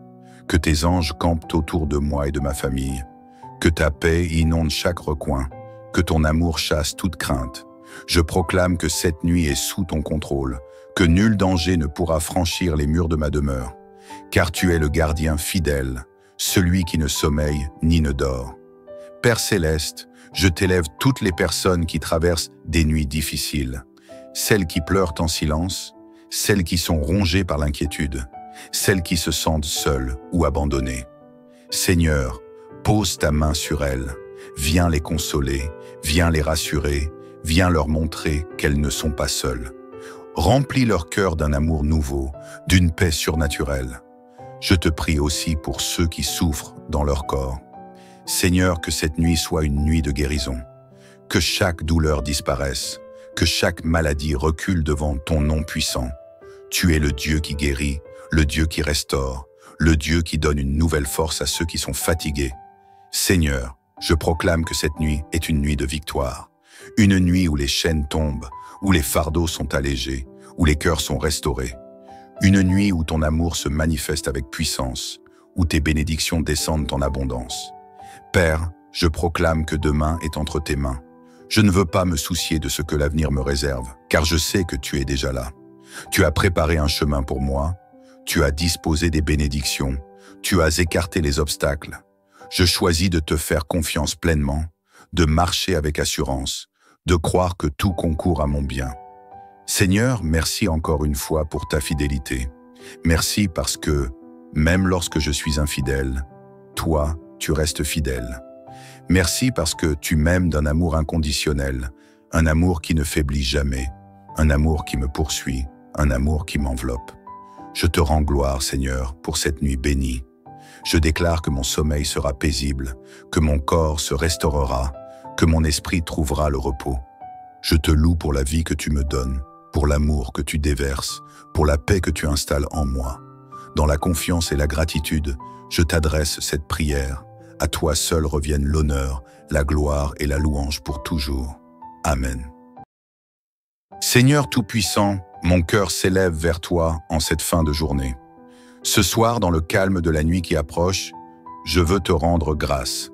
Que tes anges campent autour de moi et de ma famille. Que ta paix inonde chaque recoin. Que ton amour chasse toute crainte. Je proclame que cette nuit est sous ton contrôle, que nul danger ne pourra franchir les murs de ma demeure, car tu es le gardien fidèle, celui qui ne sommeille ni ne dort. Père céleste, je t'élève toutes les personnes qui traversent des nuits difficiles, celles qui pleurent en silence, celles qui sont rongées par l'inquiétude, celles qui se sentent seules ou abandonnées. Seigneur, pose ta main sur elles, viens les consoler, viens les rassurer, viens leur montrer qu'elles ne sont pas seules. Remplis leur cœur d'un amour nouveau, d'une paix surnaturelle. Je te prie aussi pour ceux qui souffrent dans leur corps. Seigneur, que cette nuit soit une nuit de guérison, que chaque douleur disparaisse, que chaque maladie recule devant ton nom puissant. Tu es le Dieu qui guérit, le Dieu qui restaure, le Dieu qui donne une nouvelle force à ceux qui sont fatigués. Seigneur, je proclame que cette nuit est une nuit de victoire, une nuit où les chaînes tombent, où les fardeaux sont allégés, où les cœurs sont restaurés. Une nuit où ton amour se manifeste avec puissance, où tes bénédictions descendent en abondance. Père, je proclame que demain est entre tes mains. Je ne veux pas me soucier de ce que l'avenir me réserve, car je sais que tu es déjà là. Tu as préparé un chemin pour moi, tu as disposé des bénédictions, tu as écarté les obstacles. Je choisis de te faire confiance pleinement, de marcher avec assurance, de croire que tout concourt à mon bien. Seigneur, merci encore une fois pour ta fidélité. Merci parce que, même lorsque je suis infidèle, toi, tu restes fidèle. Merci parce que tu m'aimes d'un amour inconditionnel, un amour qui ne faiblit jamais, un amour qui me poursuit, un amour qui m'enveloppe. Je te rends gloire, Seigneur, pour cette nuit bénie. Je déclare que mon sommeil sera paisible, que mon corps se restaurera, que mon esprit trouvera le repos. Je te loue pour la vie que tu me donnes, pour l'amour que tu déverses, pour la paix que tu installes en moi. Dans la confiance et la gratitude, je t'adresse cette prière. À toi seul reviennent l'honneur, la gloire et la louange pour toujours. Amen. Seigneur Tout-Puissant, mon cœur s'élève vers toi en cette fin de journée. Ce soir, dans le calme de la nuit qui approche, je veux te rendre grâce.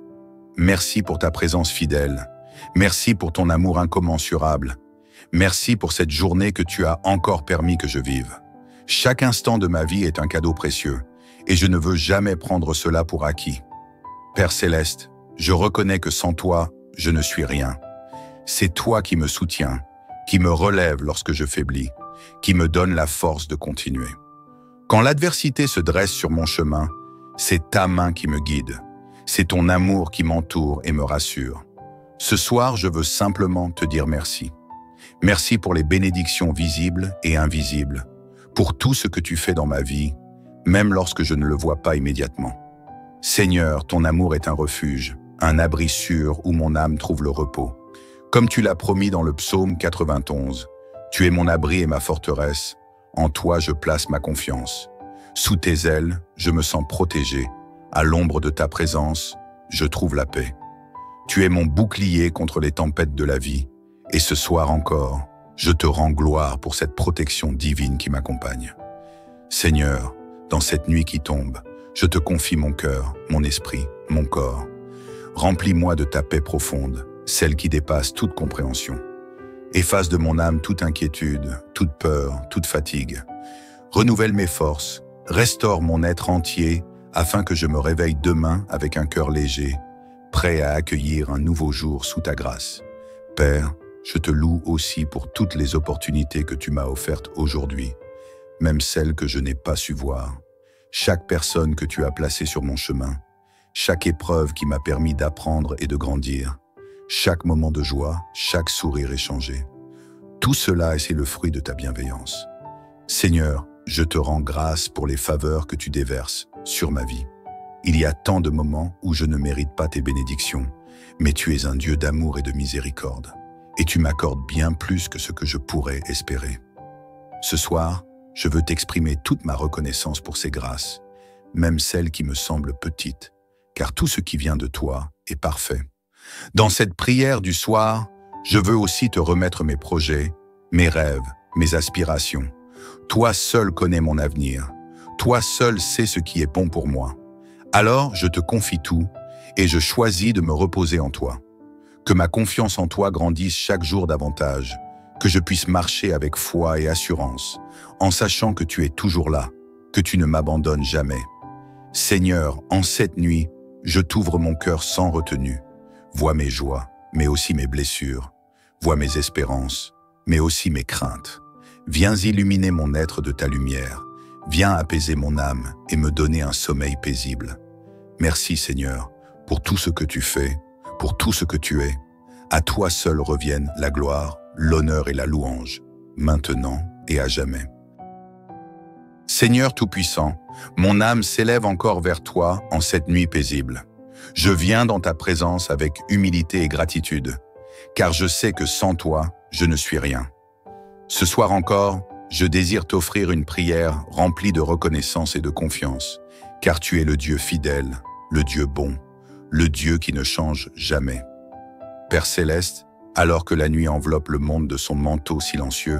Merci pour ta présence fidèle. Merci pour ton amour incommensurable. Merci pour cette journée que tu as encore permis que je vive. Chaque instant de ma vie est un cadeau précieux, et je ne veux jamais prendre cela pour acquis. Père céleste, je reconnais que sans toi, je ne suis rien. C'est toi qui me soutiens, qui me relève lorsque je faiblis, qui me donne la force de continuer. Quand l'adversité se dresse sur mon chemin, c'est ta main qui me guide. C'est ton amour qui m'entoure et me rassure. Ce soir, je veux simplement te dire merci. Merci pour les bénédictions visibles et invisibles, pour tout ce que tu fais dans ma vie, même lorsque je ne le vois pas immédiatement. Seigneur, ton amour est un refuge, un abri sûr où mon âme trouve le repos. Comme tu l'as promis dans le psaume 91, tu es mon abri et ma forteresse, en toi je place ma confiance. Sous tes ailes, je me sens protégé, à l'ombre de ta présence, je trouve la paix. Tu es mon bouclier contre les tempêtes de la vie, et ce soir encore, je te rends gloire pour cette protection divine qui m'accompagne. Seigneur, dans cette nuit qui tombe, je te confie mon cœur, mon esprit, mon corps. Remplis-moi de ta paix profonde, celle qui dépasse toute compréhension. Efface de mon âme toute inquiétude, toute peur, toute fatigue. Renouvelle mes forces, restaure mon être entier afin que je me réveille demain avec un cœur léger, prêt à accueillir un nouveau jour sous ta grâce. Père, je te loue aussi pour toutes les opportunités que tu m'as offertes aujourd'hui, même celles que je n'ai pas su voir. Chaque personne que tu as placée sur mon chemin, chaque épreuve qui m'a permis d'apprendre et de grandir, chaque moment de joie, chaque sourire échangé. Tout cela, c'est le fruit de ta bienveillance. Seigneur, je te rends grâce pour les faveurs que tu déverses sur ma vie. Il y a tant de moments où je ne mérite pas tes bénédictions, mais tu es un Dieu d'amour et de miséricorde, et tu m'accordes bien plus que ce que je pourrais espérer. Ce soir, je veux t'exprimer toute ma reconnaissance pour ces grâces, même celles qui me semblent petites, car tout ce qui vient de toi est parfait. Dans cette prière du soir, je veux aussi te remettre mes projets, mes rêves, mes aspirations. Toi seul connais mon avenir. Toi seul sais ce qui est bon pour moi. Alors, je te confie tout et je choisis de me reposer en toi. Que ma confiance en toi grandisse chaque jour davantage, que je puisse marcher avec foi et assurance, en sachant que tu es toujours là, que tu ne m'abandonnes jamais. Seigneur, en cette nuit, je t'ouvre mon cœur sans retenue. Vois mes joies, mais aussi mes blessures. Vois mes espérances, mais aussi mes craintes. Viens illuminer mon être de ta lumière. Viens apaiser mon âme et me donner un sommeil paisible. Merci Seigneur, pour tout ce que tu fais, pour tout ce que tu es. À toi seul reviennent la gloire, l'honneur et la louange, maintenant et à jamais. Seigneur Tout-Puissant, mon âme s'élève encore vers toi en cette nuit paisible. Je viens dans ta présence avec humilité et gratitude, car je sais que sans toi, je ne suis rien. Ce soir encore, je désire t'offrir une prière remplie de reconnaissance et de confiance, car tu es le Dieu fidèle, le Dieu bon, le Dieu qui ne change jamais. Père céleste, alors que la nuit enveloppe le monde de son manteau silencieux,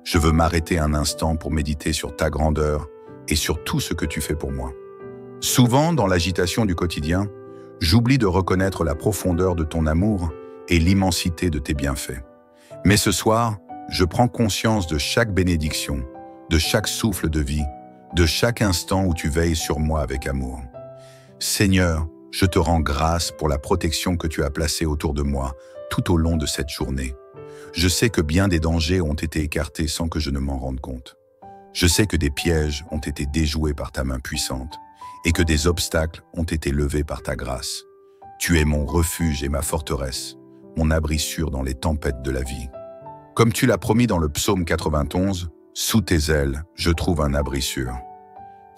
je veux m'arrêter un instant pour méditer sur ta grandeur et sur tout ce que tu fais pour moi. Souvent, dans l'agitation du quotidien, j'oublie de reconnaître la profondeur de ton amour et l'immensité de tes bienfaits. Mais ce soir, je prends conscience de chaque bénédiction, de chaque souffle de vie, de chaque instant où tu veilles sur moi avec amour. Seigneur, je te rends grâce pour la protection que tu as placée autour de moi tout au long de cette journée. Je sais que bien des dangers ont été écartés sans que je ne m'en rende compte. Je sais que des pièges ont été déjoués par ta main puissante et que des obstacles ont été levés par ta grâce. Tu es mon refuge et ma forteresse, mon abri sûr dans les tempêtes de la vie. Comme tu l'as promis dans le psaume 91, sous tes ailes, je trouve un abri sûr.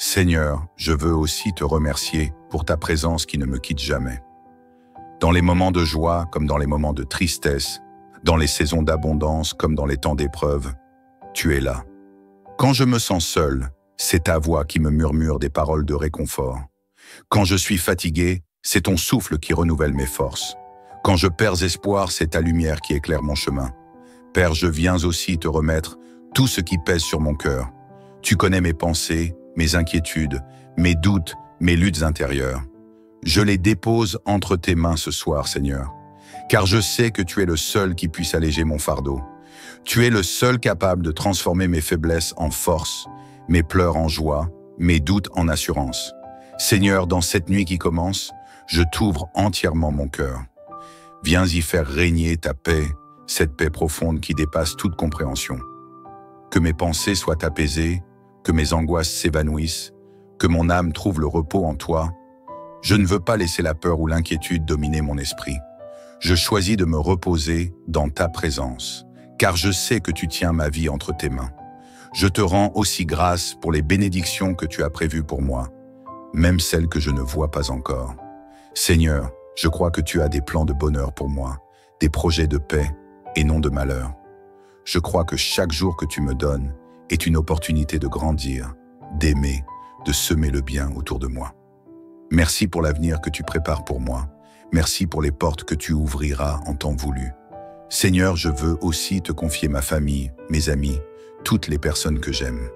Seigneur, je veux aussi te remercier pour ta présence qui ne me quitte jamais. Dans les moments de joie comme dans les moments de tristesse, dans les saisons d'abondance comme dans les temps d'épreuve, tu es là. Quand je me sens seul, c'est ta voix qui me murmure des paroles de réconfort. Quand je suis fatigué, c'est ton souffle qui renouvelle mes forces. Quand je perds espoir, c'est ta lumière qui éclaire mon chemin. Père, je viens aussi te remettre tout ce qui pèse sur mon cœur. Tu connais mes pensées, mes inquiétudes, mes doutes, mes luttes intérieures. Je les dépose entre tes mains ce soir, Seigneur, car je sais que tu es le seul qui puisse alléger mon fardeau. Tu es le seul capable de transformer mes faiblesses en force, mes pleurs en joie, mes doutes en assurance. Seigneur, dans cette nuit qui commence, je t'ouvre entièrement mon cœur. Viens y faire régner ta paix, cette paix profonde qui dépasse toute compréhension. Que mes pensées soient apaisées, que mes angoisses s'évanouissent, que mon âme trouve le repos en toi. Je ne veux pas laisser la peur ou l'inquiétude dominer mon esprit. Je choisis de me reposer dans ta présence, car je sais que tu tiens ma vie entre tes mains. Je te rends aussi grâce pour les bénédictions que tu as prévues pour moi, même celles que je ne vois pas encore. Seigneur, je crois que tu as des plans de bonheur pour moi, des projets de paix et non de malheur. Je crois que chaque jour que tu me donnes est une opportunité de grandir, d'aimer, de semer le bien autour de moi. Merci pour l'avenir que tu prépares pour moi. Merci pour les portes que tu ouvriras en temps voulu. Seigneur, je veux aussi te confier ma famille, mes amis, toutes les personnes que j'aime.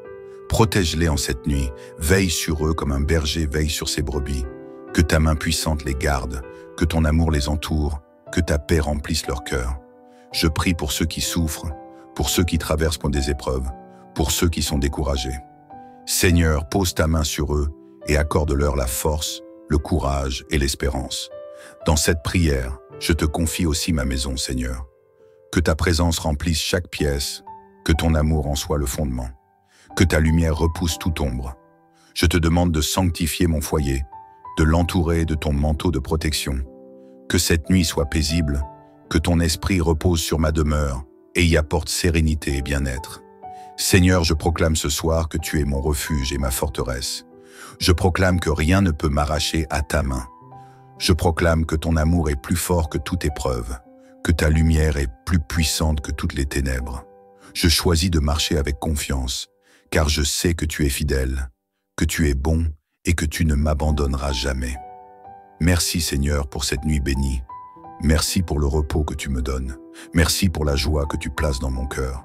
Protège-les en cette nuit, veille sur eux comme un berger veille sur ses brebis. Que ta main puissante les garde, que ton amour les entoure, que ta paix remplisse leur cœur. Je prie pour ceux qui souffrent, pour ceux qui traversent des épreuves, pour ceux qui sont découragés. Seigneur, pose ta main sur eux et accorde-leur la force, le courage et l'espérance. Dans cette prière, je te confie aussi ma maison, Seigneur. Que ta présence remplisse chaque pièce, que ton amour en soit le fondement, que ta lumière repousse toute ombre. Je te demande de sanctifier mon foyer, de l'entourer de ton manteau de protection. Que cette nuit soit paisible, que ton esprit repose sur ma demeure et y apporte sérénité et bien-être. Seigneur, je proclame ce soir que tu es mon refuge et ma forteresse. Je proclame que rien ne peut m'arracher à ta main. Je proclame que ton amour est plus fort que toute épreuve, que ta lumière est plus puissante que toutes les ténèbres. Je choisis de marcher avec confiance, car je sais que tu es fidèle, que tu es bon et que tu ne m'abandonneras jamais. Merci Seigneur pour cette nuit bénie. Merci pour le repos que tu me donnes. Merci pour la joie que tu places dans mon cœur.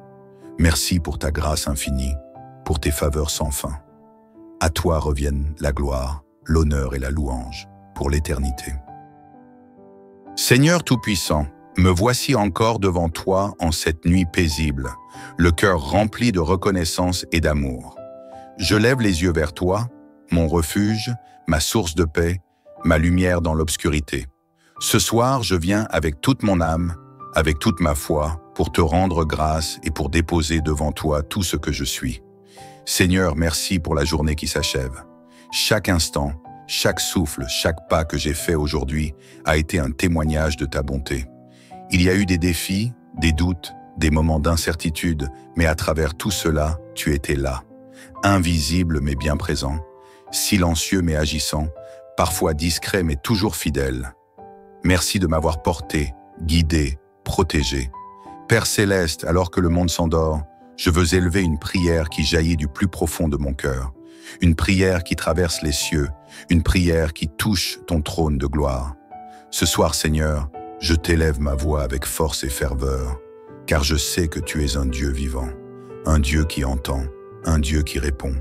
Merci pour ta grâce infinie, pour tes faveurs sans fin. À toi reviennent la gloire, l'honneur et la louange pour l'éternité. Seigneur Tout-Puissant, me voici encore devant toi en cette nuit paisible, le cœur rempli de reconnaissance et d'amour. Je lève les yeux vers toi, mon refuge, ma source de paix, ma lumière dans l'obscurité. Ce soir, je viens avec toute mon âme, avec toute ma foi, pour te rendre grâce et pour déposer devant toi tout ce que je suis. Seigneur, merci pour la journée qui s'achève. Chaque instant, chaque souffle, chaque pas que j'ai fait aujourd'hui a été un témoignage de ta bonté. Il y a eu des défis, des doutes, des moments d'incertitude, mais à travers tout cela, tu étais là. Invisible mais bien présent, silencieux mais agissant, parfois discret mais toujours fidèle. Merci de m'avoir porté, guidé, protégé. Père céleste, alors que le monde s'endort, je veux élever une prière qui jaillit du plus profond de mon cœur. Une prière qui traverse les cieux, une prière qui touche ton trône de gloire. Ce soir, Seigneur, je t'élève ma voix avec force et ferveur, car je sais que tu es un Dieu vivant, un Dieu qui entend, un Dieu qui répond.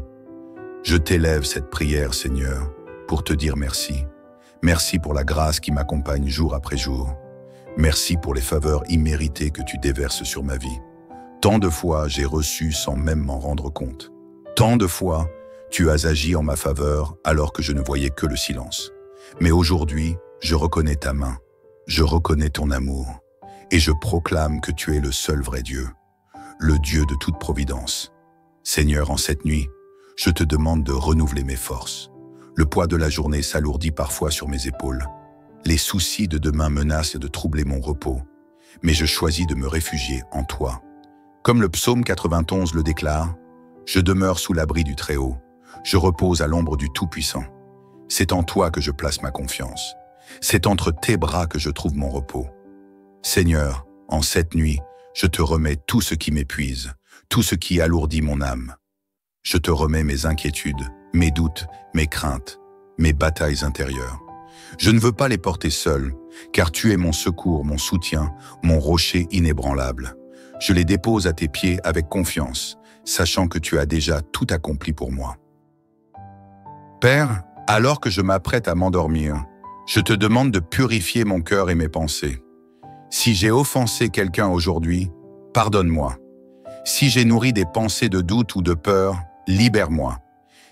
Je t'élève cette prière, Seigneur, pour te dire merci. Merci pour la grâce qui m'accompagne jour après jour. Merci pour les faveurs imméritées que tu déverses sur ma vie. Tant de fois j'ai reçu sans même m'en rendre compte. Tant de fois, tu as agi en ma faveur alors que je ne voyais que le silence. Mais aujourd'hui, je reconnais ta main, je reconnais ton amour, et je proclame que tu es le seul vrai Dieu, le Dieu de toute providence. Seigneur, en cette nuit, je te demande de renouveler mes forces. Le poids de la journée s'alourdit parfois sur mes épaules. Les soucis de demain menacent de troubler mon repos, mais je choisis de me réfugier en toi. Comme le psaume 91 le déclare, « Je demeure sous l'abri du Très-Haut, je repose à l'ombre du Tout-Puissant. C'est en toi que je place ma confiance. C'est entre tes bras que je trouve mon repos. Seigneur, en cette nuit, je te remets tout ce qui m'épuise, tout ce qui alourdit mon âme. Je te remets mes inquiétudes, mes doutes, mes craintes, mes batailles intérieures. Je ne veux pas les porter seul, car tu es mon secours, mon soutien, mon rocher inébranlable. Je les dépose à tes pieds avec confiance, sachant que tu as déjà tout accompli pour moi. Père, alors que je m'apprête à m'endormir, je te demande de purifier mon cœur et mes pensées. Si j'ai offensé quelqu'un aujourd'hui, pardonne-moi. Si j'ai nourri des pensées de doute ou de peur, libère-moi.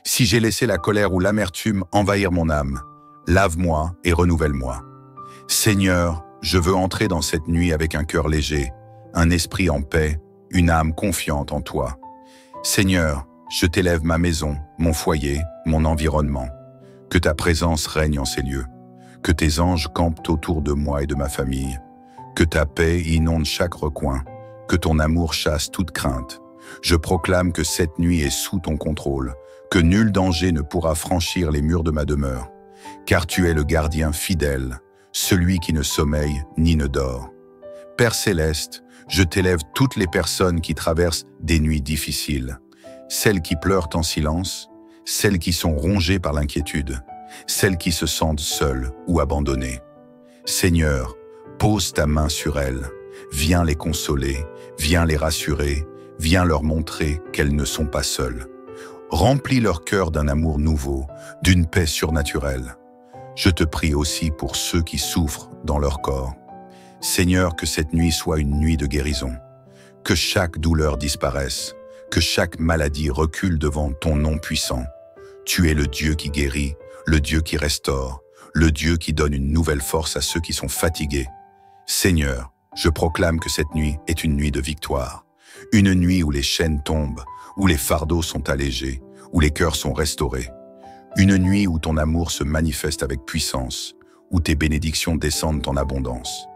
Si j'ai laissé la colère ou l'amertume envahir mon âme, lave-moi et renouvelle-moi. Seigneur, je veux entrer dans cette nuit avec un cœur léger, un esprit en paix, une âme confiante en toi. Seigneur, je t'élève ma maison, mon foyer, mon environnement. Que ta présence règne en ces lieux. Que tes anges campent autour de moi et de ma famille. Que ta paix inonde chaque recoin. Que ton amour chasse toute crainte. Je proclame que cette nuit est sous ton contrôle, que nul danger ne pourra franchir les murs de ma demeure. Car tu es le gardien fidèle, celui qui ne sommeille ni ne dort. Père céleste, je t'élève toutes les personnes qui traversent des nuits difficiles. Celles qui pleurent en silence, celles qui sont rongées par l'inquiétude, celles qui se sentent seules ou abandonnées. Seigneur, pose ta main sur elles, viens les consoler, viens les rassurer, viens leur montrer qu'elles ne sont pas seules. Remplis leur cœur d'un amour nouveau, d'une paix surnaturelle. Je te prie aussi pour ceux qui souffrent dans leur corps. Seigneur, que cette nuit soit une nuit de guérison, que chaque douleur disparaisse, que chaque maladie recule devant ton nom puissant. Tu es le Dieu qui guérit, le Dieu qui restaure, le Dieu qui donne une nouvelle force à ceux qui sont fatigués. Seigneur, je proclame que cette nuit est une nuit de victoire, une nuit où les chaînes tombent, où les fardeaux sont allégés, où les cœurs sont restaurés. Une nuit où ton amour se manifeste avec puissance, où tes bénédictions descendent en abondance.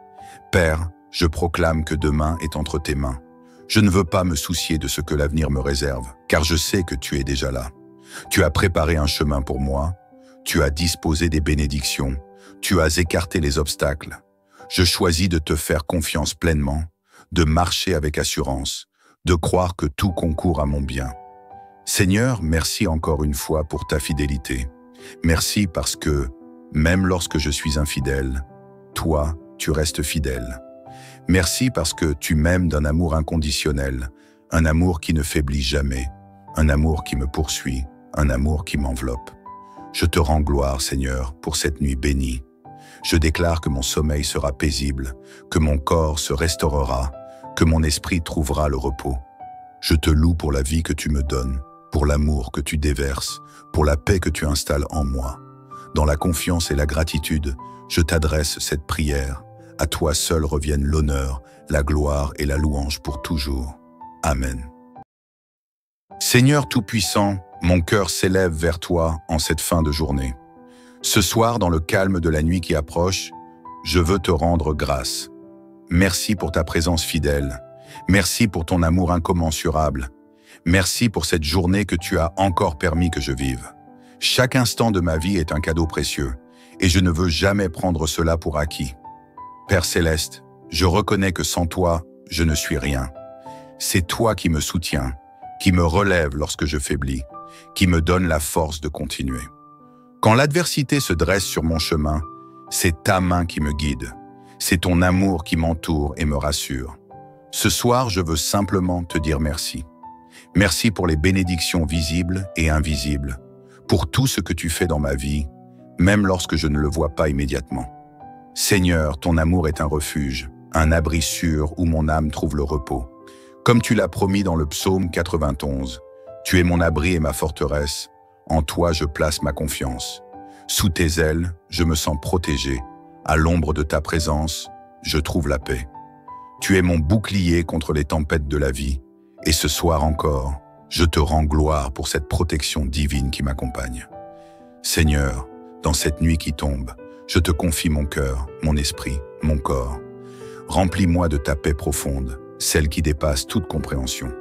Père, je proclame que demain est entre tes mains. Je ne veux pas me soucier de ce que l'avenir me réserve, car je sais que tu es déjà là. Tu as préparé un chemin pour moi, tu as disposé des bénédictions, tu as écarté les obstacles. Je choisis de te faire confiance pleinement, de marcher avec assurance, de croire que tout concourt à mon bien. Seigneur, merci encore une fois pour ta fidélité. Merci parce que, même lorsque je suis infidèle, toi, tu restes fidèle. Merci parce que tu m'aimes d'un amour inconditionnel, un amour qui ne faiblit jamais, un amour qui me poursuit, un amour qui m'enveloppe. Je te rends gloire, Seigneur, pour cette nuit bénie. Je déclare que mon sommeil sera paisible, que mon corps se restaurera, que mon esprit trouvera le repos. Je te loue pour la vie que tu me donnes, pour l'amour que tu déverses, pour la paix que tu installes en moi. Dans la confiance et la gratitude, je t'adresse cette prière. À toi seul reviennent l'honneur, la gloire et la louange pour toujours. Amen. Seigneur Tout-Puissant, mon cœur s'élève vers toi en cette fin de journée. Ce soir, dans le calme de la nuit qui approche, je veux te rendre grâce. Merci pour ta présence fidèle. Merci pour ton amour incommensurable. Merci pour cette journée que tu as encore permis que je vive. Chaque instant de ma vie est un cadeau précieux, et je ne veux jamais prendre cela pour acquis. Père Céleste, je reconnais que sans toi, je ne suis rien. C'est toi qui me soutiens, qui me relève lorsque je faiblis, qui me donne la force de continuer. Quand l'adversité se dresse sur mon chemin, c'est ta main qui me guide. C'est ton amour qui m'entoure et me rassure. Ce soir, je veux simplement te dire merci. Merci pour les bénédictions visibles et invisibles, pour tout ce que tu fais dans ma vie, même lorsque je ne le vois pas immédiatement. Seigneur, ton amour est un refuge, un abri sûr où mon âme trouve le repos. Comme tu l'as promis dans le psaume 91, tu es mon abri et ma forteresse, en toi je place ma confiance. Sous tes ailes, je me sens protégé, à l'ombre de ta présence, je trouve la paix. Tu es mon bouclier contre les tempêtes de la vie, et ce soir encore, je te rends gloire pour cette protection divine qui m'accompagne. Seigneur, dans cette nuit qui tombe, je te confie mon cœur, mon esprit, mon corps. Remplis-moi de ta paix profonde, celle qui dépasse toute compréhension.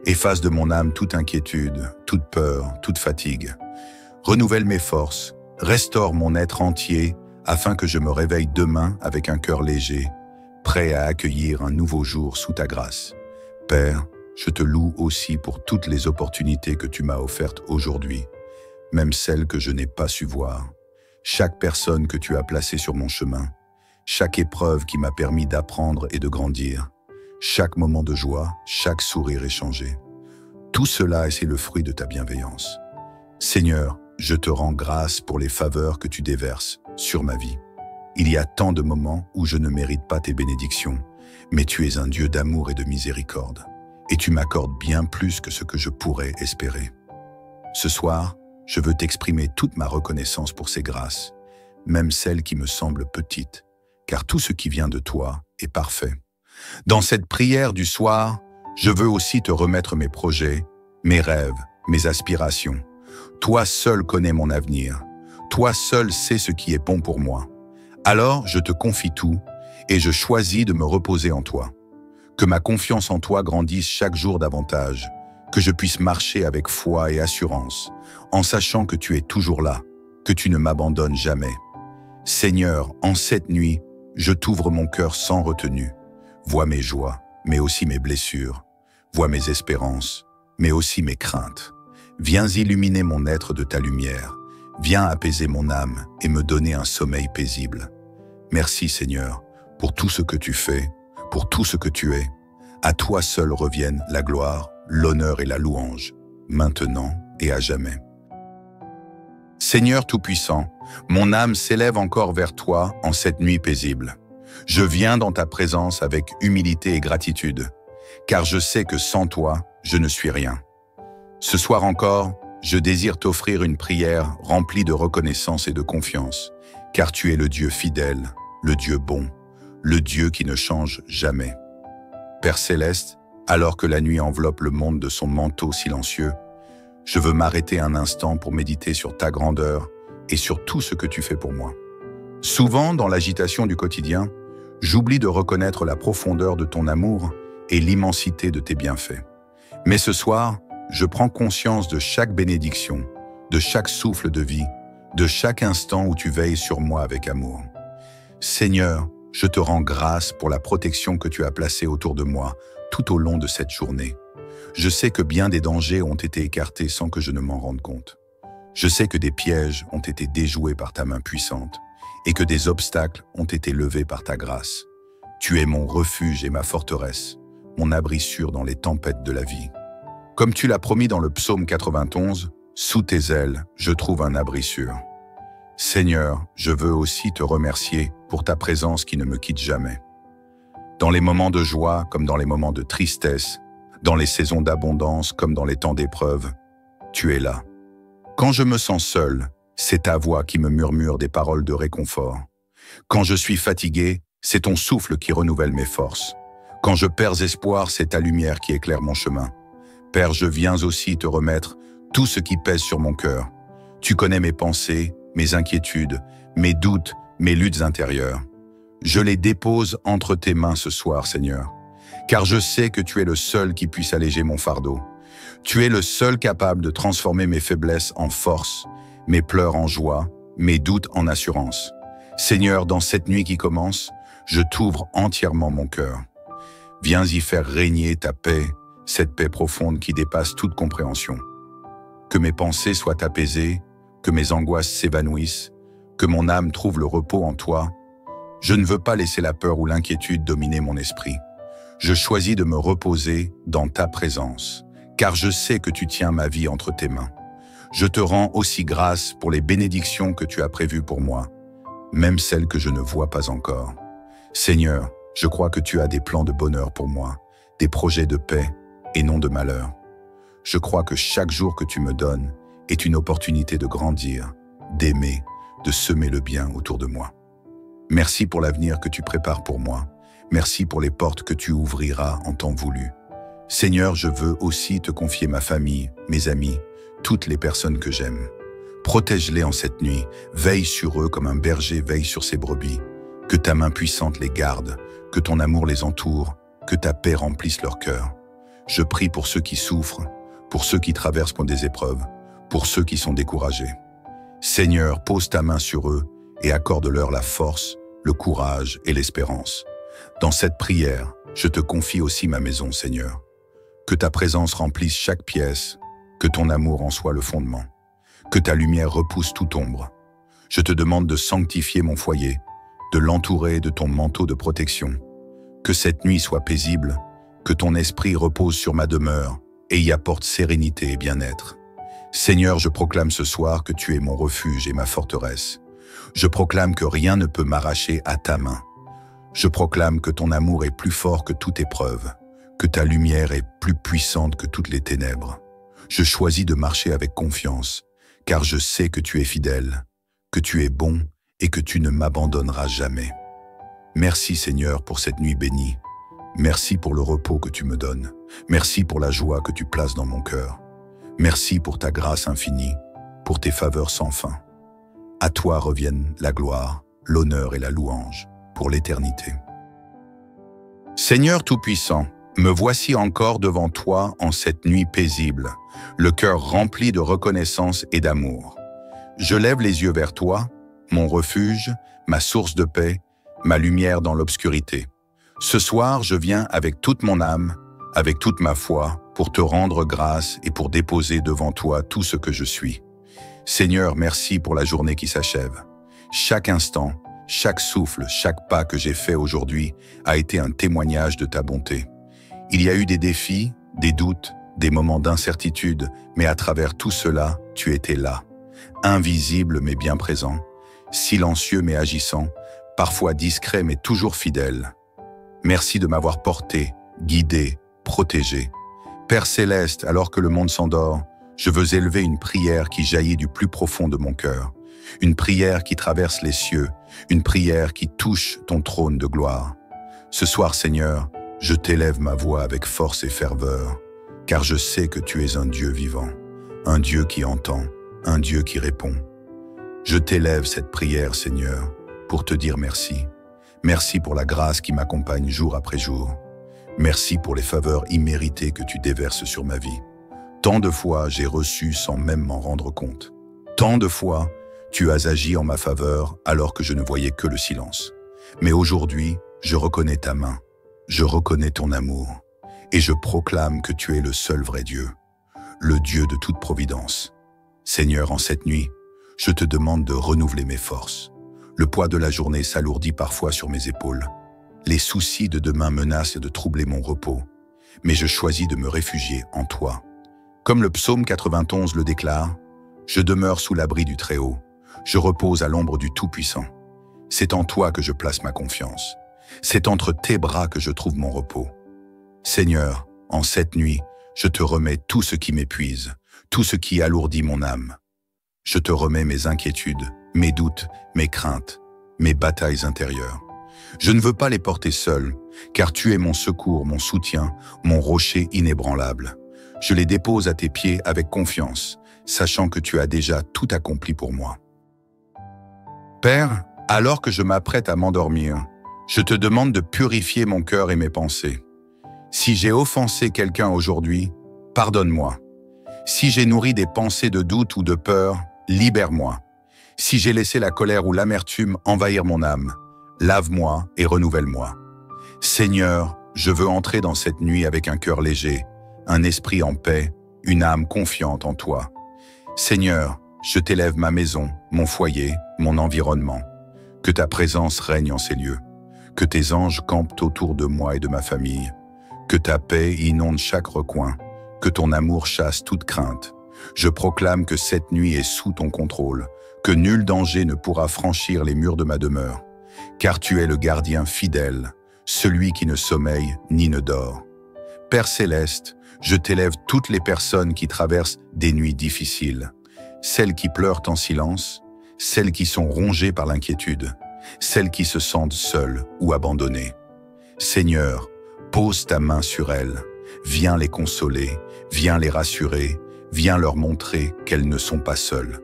Efface de mon âme toute inquiétude, toute peur, toute fatigue. Renouvelle mes forces, restaure mon être entier afin que je me réveille demain avec un cœur léger, prêt à accueillir un nouveau jour sous ta grâce. Père, je te loue aussi pour toutes les opportunités que tu m'as offertes aujourd'hui, même celles que je n'ai pas su voir. Chaque personne que tu as placée sur mon chemin, chaque épreuve qui m'a permis d'apprendre et de grandir, chaque moment de joie, chaque sourire échangé. Tout cela, c'est le fruit de ta bienveillance. Seigneur, je te rends grâce pour les faveurs que tu déverses sur ma vie. Il y a tant de moments où je ne mérite pas tes bénédictions, mais tu es un Dieu d'amour et de miséricorde, et tu m'accordes bien plus que ce que je pourrais espérer. Ce soir, je veux t'exprimer toute ma reconnaissance pour ces grâces, même celles qui me semblent petites, car tout ce qui vient de toi est parfait. Dans cette prière du soir, je veux aussi te remettre mes projets, mes rêves, mes aspirations. Toi seul connais mon avenir. Toi seul sais ce qui est bon pour moi. Alors, je te confie tout et je choisis de me reposer en toi. Que ma confiance en toi grandisse chaque jour davantage, que je puisse marcher avec foi et assurance, en sachant que tu es toujours là, que tu ne m'abandonnes jamais. Seigneur, en cette nuit, je t'ouvre mon cœur sans retenue. Vois mes joies, mais aussi mes blessures. Vois mes espérances, mais aussi mes craintes. Viens illuminer mon être de ta lumière. Viens apaiser mon âme et me donner un sommeil paisible. Merci Seigneur, pour tout ce que tu fais, pour tout ce que tu es. À toi seul reviennent la gloire, l'honneur et la louange, maintenant et à jamais. Seigneur Tout-Puissant, mon âme s'élève encore vers toi en cette nuit paisible. Je viens dans ta présence avec humilité et gratitude, car je sais que sans toi, je ne suis rien. Ce soir encore, je désire t'offrir une prière remplie de reconnaissance et de confiance, car tu es le Dieu fidèle, le Dieu bon, le Dieu qui ne change jamais. Père Céleste, alors que la nuit enveloppe le monde de son manteau silencieux, je veux m'arrêter un instant pour méditer sur ta grandeur et sur tout ce que tu fais pour moi. Souvent, dans l'agitation du quotidien, j'oublie de reconnaître la profondeur de ton amour et l'immensité de tes bienfaits. Mais ce soir, je prends conscience de chaque bénédiction, de chaque souffle de vie, de chaque instant où tu veilles sur moi avec amour. Seigneur, je te rends grâce pour la protection que tu as placée autour de moi tout au long de cette journée. Je sais que bien des dangers ont été écartés sans que je ne m'en rende compte. Je sais que des pièges ont été déjoués par ta main puissante et que des obstacles ont été levés par ta grâce. Tu es mon refuge et ma forteresse, mon abri sûr dans les tempêtes de la vie. Comme tu l'as promis dans le psaume 91, sous tes ailes, je trouve un abri sûr. Seigneur, je veux aussi te remercier pour ta présence qui ne me quitte jamais. Dans les moments de joie comme dans les moments de tristesse, dans les saisons d'abondance comme dans les temps d'épreuve, tu es là. Quand je me sens seul, c'est ta voix qui me murmure des paroles de réconfort. Quand je suis fatigué, c'est ton souffle qui renouvelle mes forces. Quand je perds espoir, c'est ta lumière qui éclaire mon chemin. Père, je viens aussi te remettre tout ce qui pèse sur mon cœur. Tu connais mes pensées, mes inquiétudes, mes doutes, mes luttes intérieures. Je les dépose entre tes mains ce soir, Seigneur, car je sais que tu es le seul qui puisse alléger mon fardeau. Tu es le seul capable de transformer mes faiblesses en force, mes pleurs en joie, mes doutes en assurance. Seigneur, dans cette nuit qui commence, je t'ouvre entièrement mon cœur. Viens y faire régner ta paix, cette paix profonde qui dépasse toute compréhension. Que mes pensées soient apaisées, que mes angoisses s'évanouissent, que mon âme trouve le repos en toi. Je ne veux pas laisser la peur ou l'inquiétude dominer mon esprit. Je choisis de me reposer dans ta présence, car je sais que tu tiens ma vie entre tes mains. Je te rends aussi grâce pour les bénédictions que tu as prévues pour moi, même celles que je ne vois pas encore. Seigneur, je crois que tu as des plans de bonheur pour moi, des projets de paix et non de malheur. Je crois que chaque jour que tu me donnes est une opportunité de grandir, d'aimer, de semer le bien autour de moi. Merci pour l'avenir que tu prépares pour moi. Merci pour les portes que tu ouvriras en temps voulu. Seigneur, je veux aussi te confier ma famille, mes amis, toutes les personnes que j'aime. Protège-les en cette nuit, veille sur eux comme un berger veille sur ses brebis. Que ta main puissante les garde, que ton amour les entoure, que ta paix remplisse leur cœur. Je prie pour ceux qui souffrent, pour ceux qui traversent des épreuves, pour ceux qui sont découragés. Seigneur, pose ta main sur eux et accorde-leur la force, le courage et l'espérance. Dans cette prière, je te confie aussi ma maison, Seigneur. Que ta présence remplisse chaque pièce, que ton amour en soit le fondement, que ta lumière repousse toute ombre. Je te demande de sanctifier mon foyer, de l'entourer de ton manteau de protection. Que cette nuit soit paisible, que ton esprit repose sur ma demeure et y apporte sérénité et bien-être. Seigneur, je proclame ce soir que tu es mon refuge et ma forteresse. Je proclame que rien ne peut m'arracher à ta main. Je proclame que ton amour est plus fort que toute épreuve, que ta lumière est plus puissante que toutes les ténèbres. Je choisis de marcher avec confiance, car je sais que tu es fidèle, que tu es bon et que tu ne m'abandonneras jamais. Merci Seigneur pour cette nuit bénie. Merci pour le repos que tu me donnes. Merci pour la joie que tu places dans mon cœur. Merci pour ta grâce infinie, pour tes faveurs sans fin. À toi reviennent la gloire, l'honneur et la louange pour l'éternité. Seigneur Tout-Puissant, me voici encore devant toi en cette nuit paisible, le cœur rempli de reconnaissance et d'amour. Je lève les yeux vers toi, mon refuge, ma source de paix, ma lumière dans l'obscurité. Ce soir, je viens avec toute mon âme, avec toute ma foi, pour te rendre grâce et pour déposer devant toi tout ce que je suis. Seigneur, merci pour la journée qui s'achève. Chaque instant, chaque souffle, chaque pas que j'ai fait aujourd'hui a été un témoignage de ta bonté. Il y a eu des défis, des doutes, des moments d'incertitude, mais à travers tout cela, tu étais là. Invisible mais bien présent, silencieux mais agissant, parfois discret mais toujours fidèle. Merci de m'avoir porté, guidé, protégé. Père céleste, alors que le monde s'endort, je veux élever une prière qui jaillit du plus profond de mon cœur. Une prière qui traverse les cieux, une prière qui touche ton trône de gloire. Ce soir, Seigneur, je t'élève ma voix avec force et ferveur, car je sais que tu es un Dieu vivant, un Dieu qui entend, un Dieu qui répond. Je t'élève cette prière, Seigneur, pour te dire merci. Merci pour la grâce qui m'accompagne jour après jour. Merci pour les faveurs imméritées que tu déverses sur ma vie. Tant de fois j'ai reçu sans même m'en rendre compte. Tant de fois, tu as agi en ma faveur alors que je ne voyais que le silence. Mais aujourd'hui, je reconnais ta main, je reconnais ton amour, et je proclame que tu es le seul vrai Dieu, le Dieu de toute providence. Seigneur, en cette nuit, je te demande de renouveler mes forces. Le poids de la journée s'alourdit parfois sur mes épaules. Les soucis de demain menacent de troubler mon repos, mais je choisis de me réfugier en toi. Comme le psaume 91 le déclare, « Je demeure sous l'abri du Très-Haut. je repose à l'ombre du Tout-Puissant. C'est en toi que je place ma confiance. C'est entre tes bras que je trouve mon repos. Seigneur, en cette nuit, je te remets tout ce qui m'épuise, tout ce qui alourdit mon âme. Je te remets mes inquiétudes, mes doutes, mes craintes, mes batailles intérieures. Je ne veux pas les porter seul, car tu es mon secours, mon soutien, mon rocher inébranlable. Je les dépose à tes pieds avec confiance, sachant que tu as déjà tout accompli pour moi. Père, alors que je m'apprête à m'endormir, je te demande de purifier mon cœur et mes pensées. Si j'ai offensé quelqu'un aujourd'hui, pardonne-moi. Si j'ai nourri des pensées de doute ou de peur, libère-moi. Si j'ai laissé la colère ou l'amertume envahir mon âme, lave-moi et renouvelle-moi. Seigneur, je veux entrer dans cette nuit avec un cœur léger, un esprit en paix, une âme confiante en toi. Seigneur, je t'élève ma maison, mon foyer, mon environnement. Que ta présence règne en ces lieux. Que tes anges campent autour de moi et de ma famille. Que ta paix inonde chaque recoin. Que ton amour chasse toute crainte. Je proclame que cette nuit est sous ton contrôle, que nul danger ne pourra franchir les murs de ma demeure. Car tu es le gardien fidèle, celui qui ne sommeille ni ne dort. Père céleste, je t'élève toutes les personnes qui traversent des nuits difficiles. Celles qui pleurent en silence, celles qui sont rongées par l'inquiétude, celles qui se sentent seules ou abandonnées. Seigneur, pose ta main sur elles, viens les consoler, viens les rassurer, viens leur montrer qu'elles ne sont pas seules.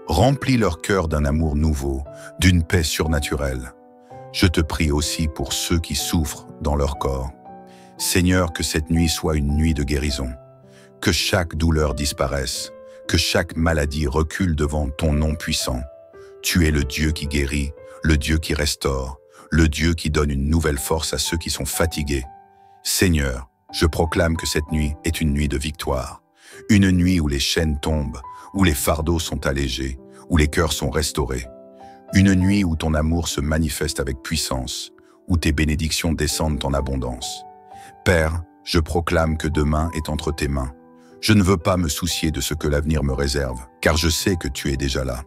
Remplis leur cœur d'un amour nouveau, d'une paix surnaturelle. Je te prie aussi pour ceux qui souffrent dans leur corps. Seigneur, que cette nuit soit une nuit de guérison, que chaque douleur disparaisse, que chaque maladie recule devant ton nom puissant. Tu es le Dieu qui guérit, le Dieu qui restaure, le Dieu qui donne une nouvelle force à ceux qui sont fatigués. Seigneur, je proclame que cette nuit est une nuit de victoire, une nuit où les chaînes tombent, où les fardeaux sont allégés, où les cœurs sont restaurés. Une nuit où ton amour se manifeste avec puissance, où tes bénédictions descendent en abondance. Père, je proclame que demain est entre tes mains. Je ne veux pas me soucier de ce que l'avenir me réserve, car je sais que tu es déjà là.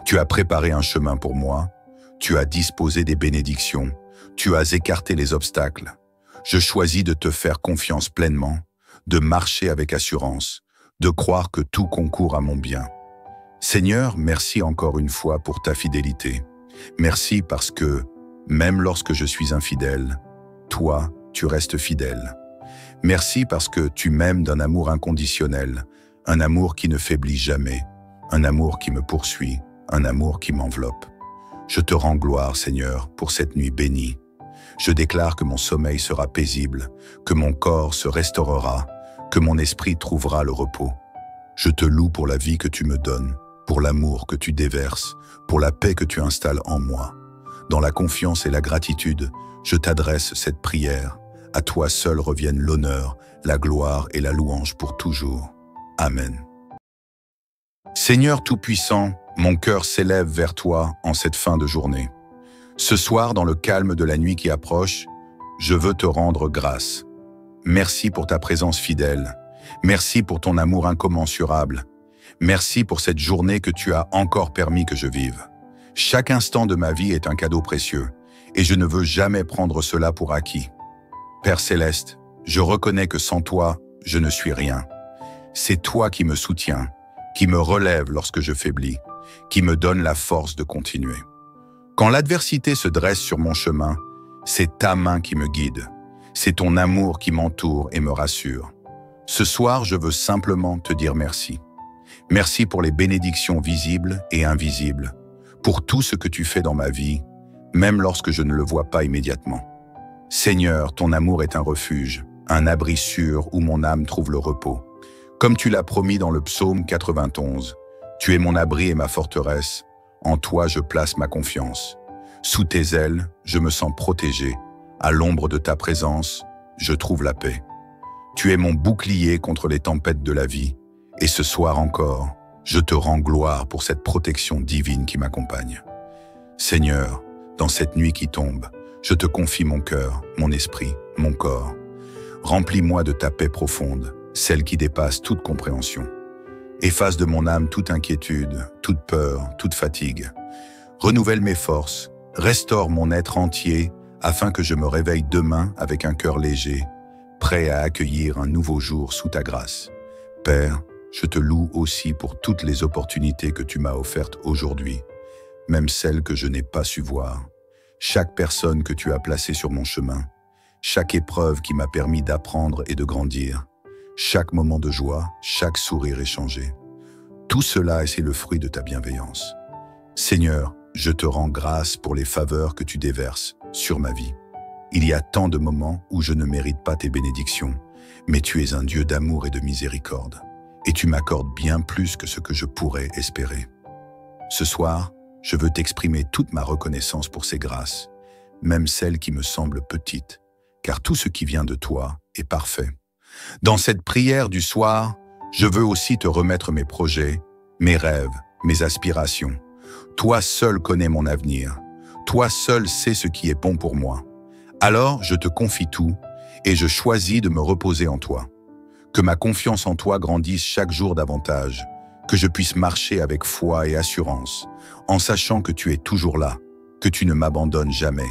Tu as préparé un chemin pour moi, tu as disposé des bénédictions, tu as écarté les obstacles. Je choisis de te faire confiance pleinement, de marcher avec assurance, de croire que tout concourt à mon bien. Seigneur, merci encore une fois pour ta fidélité. Merci parce que, même lorsque je suis infidèle, toi, tu restes fidèle. Merci parce que tu m'aimes d'un amour inconditionnel, un amour qui ne faiblit jamais, un amour qui me poursuit, un amour qui m'enveloppe. Je te rends gloire, Seigneur, pour cette nuit bénie. Je déclare que mon sommeil sera paisible, que mon corps se restaurera, que mon esprit trouvera le repos. Je te loue pour la vie que tu me donnes, pour l'amour que tu déverses, pour la paix que tu installes en moi. Dans la confiance et la gratitude, je t'adresse cette prière. À toi seul reviennent l'honneur, la gloire et la louange pour toujours. Amen. Seigneur Tout-Puissant, mon cœur s'élève vers toi en cette fin de journée. Ce soir, dans le calme de la nuit qui approche, je veux te rendre grâce. Merci pour ta présence fidèle. Merci pour ton amour incommensurable. Merci pour cette journée que tu as encore permis que je vive. Chaque instant de ma vie est un cadeau précieux, et je ne veux jamais prendre cela pour acquis. Père céleste, je reconnais que sans toi, je ne suis rien. C'est toi qui me soutiens, qui me relève lorsque je faiblis, qui me donne la force de continuer. Quand l'adversité se dresse sur mon chemin, c'est ta main qui me guide. C'est ton amour qui m'entoure et me rassure. Ce soir, je veux simplement te dire merci. Merci pour les bénédictions visibles et invisibles, pour tout ce que tu fais dans ma vie, même lorsque je ne le vois pas immédiatement. Seigneur, ton amour est un refuge, un abri sûr où mon âme trouve le repos. Comme tu l'as promis dans le psaume 91, tu es mon abri et ma forteresse, en toi je place ma confiance. Sous tes ailes, je me sens protégé, à l'ombre de ta présence, je trouve la paix. Tu es mon bouclier contre les tempêtes de la vie, et ce soir encore, je te rends gloire pour cette protection divine qui m'accompagne. Seigneur, dans cette nuit qui tombe, je te confie mon cœur, mon esprit, mon corps. Remplis-moi de ta paix profonde, celle qui dépasse toute compréhension. Efface de mon âme toute inquiétude, toute peur, toute fatigue. Renouvelle mes forces, restaure mon être entier afin que je me réveille demain avec un cœur léger, prêt à accueillir un nouveau jour sous ta grâce. Père, je te loue aussi pour toutes les opportunités que tu m'as offertes aujourd'hui, même celles que je n'ai pas su voir. Chaque personne que tu as placée sur mon chemin, chaque épreuve qui m'a permis d'apprendre et de grandir, chaque moment de joie, chaque sourire échangé. Tout cela, c'est le fruit de ta bienveillance. Seigneur, je te rends grâce pour les faveurs que tu déverses sur ma vie. Il y a tant de moments où je ne mérite pas tes bénédictions, mais tu es un Dieu d'amour et de miséricorde, et tu m'accordes bien plus que ce que je pourrais espérer. Ce soir, je veux t'exprimer toute ma reconnaissance pour ces grâces, même celles qui me semblent petites, car tout ce qui vient de toi est parfait. Dans cette prière du soir, je veux aussi te remettre mes projets, mes rêves, mes aspirations. Toi seul connais mon avenir. Toi seul sais ce qui est bon pour moi. Alors je te confie tout et je choisis de me reposer en toi. Que ma confiance en toi grandisse chaque jour davantage, que je puisse marcher avec foi et assurance, en sachant que tu es toujours là, que tu ne m'abandonnes jamais.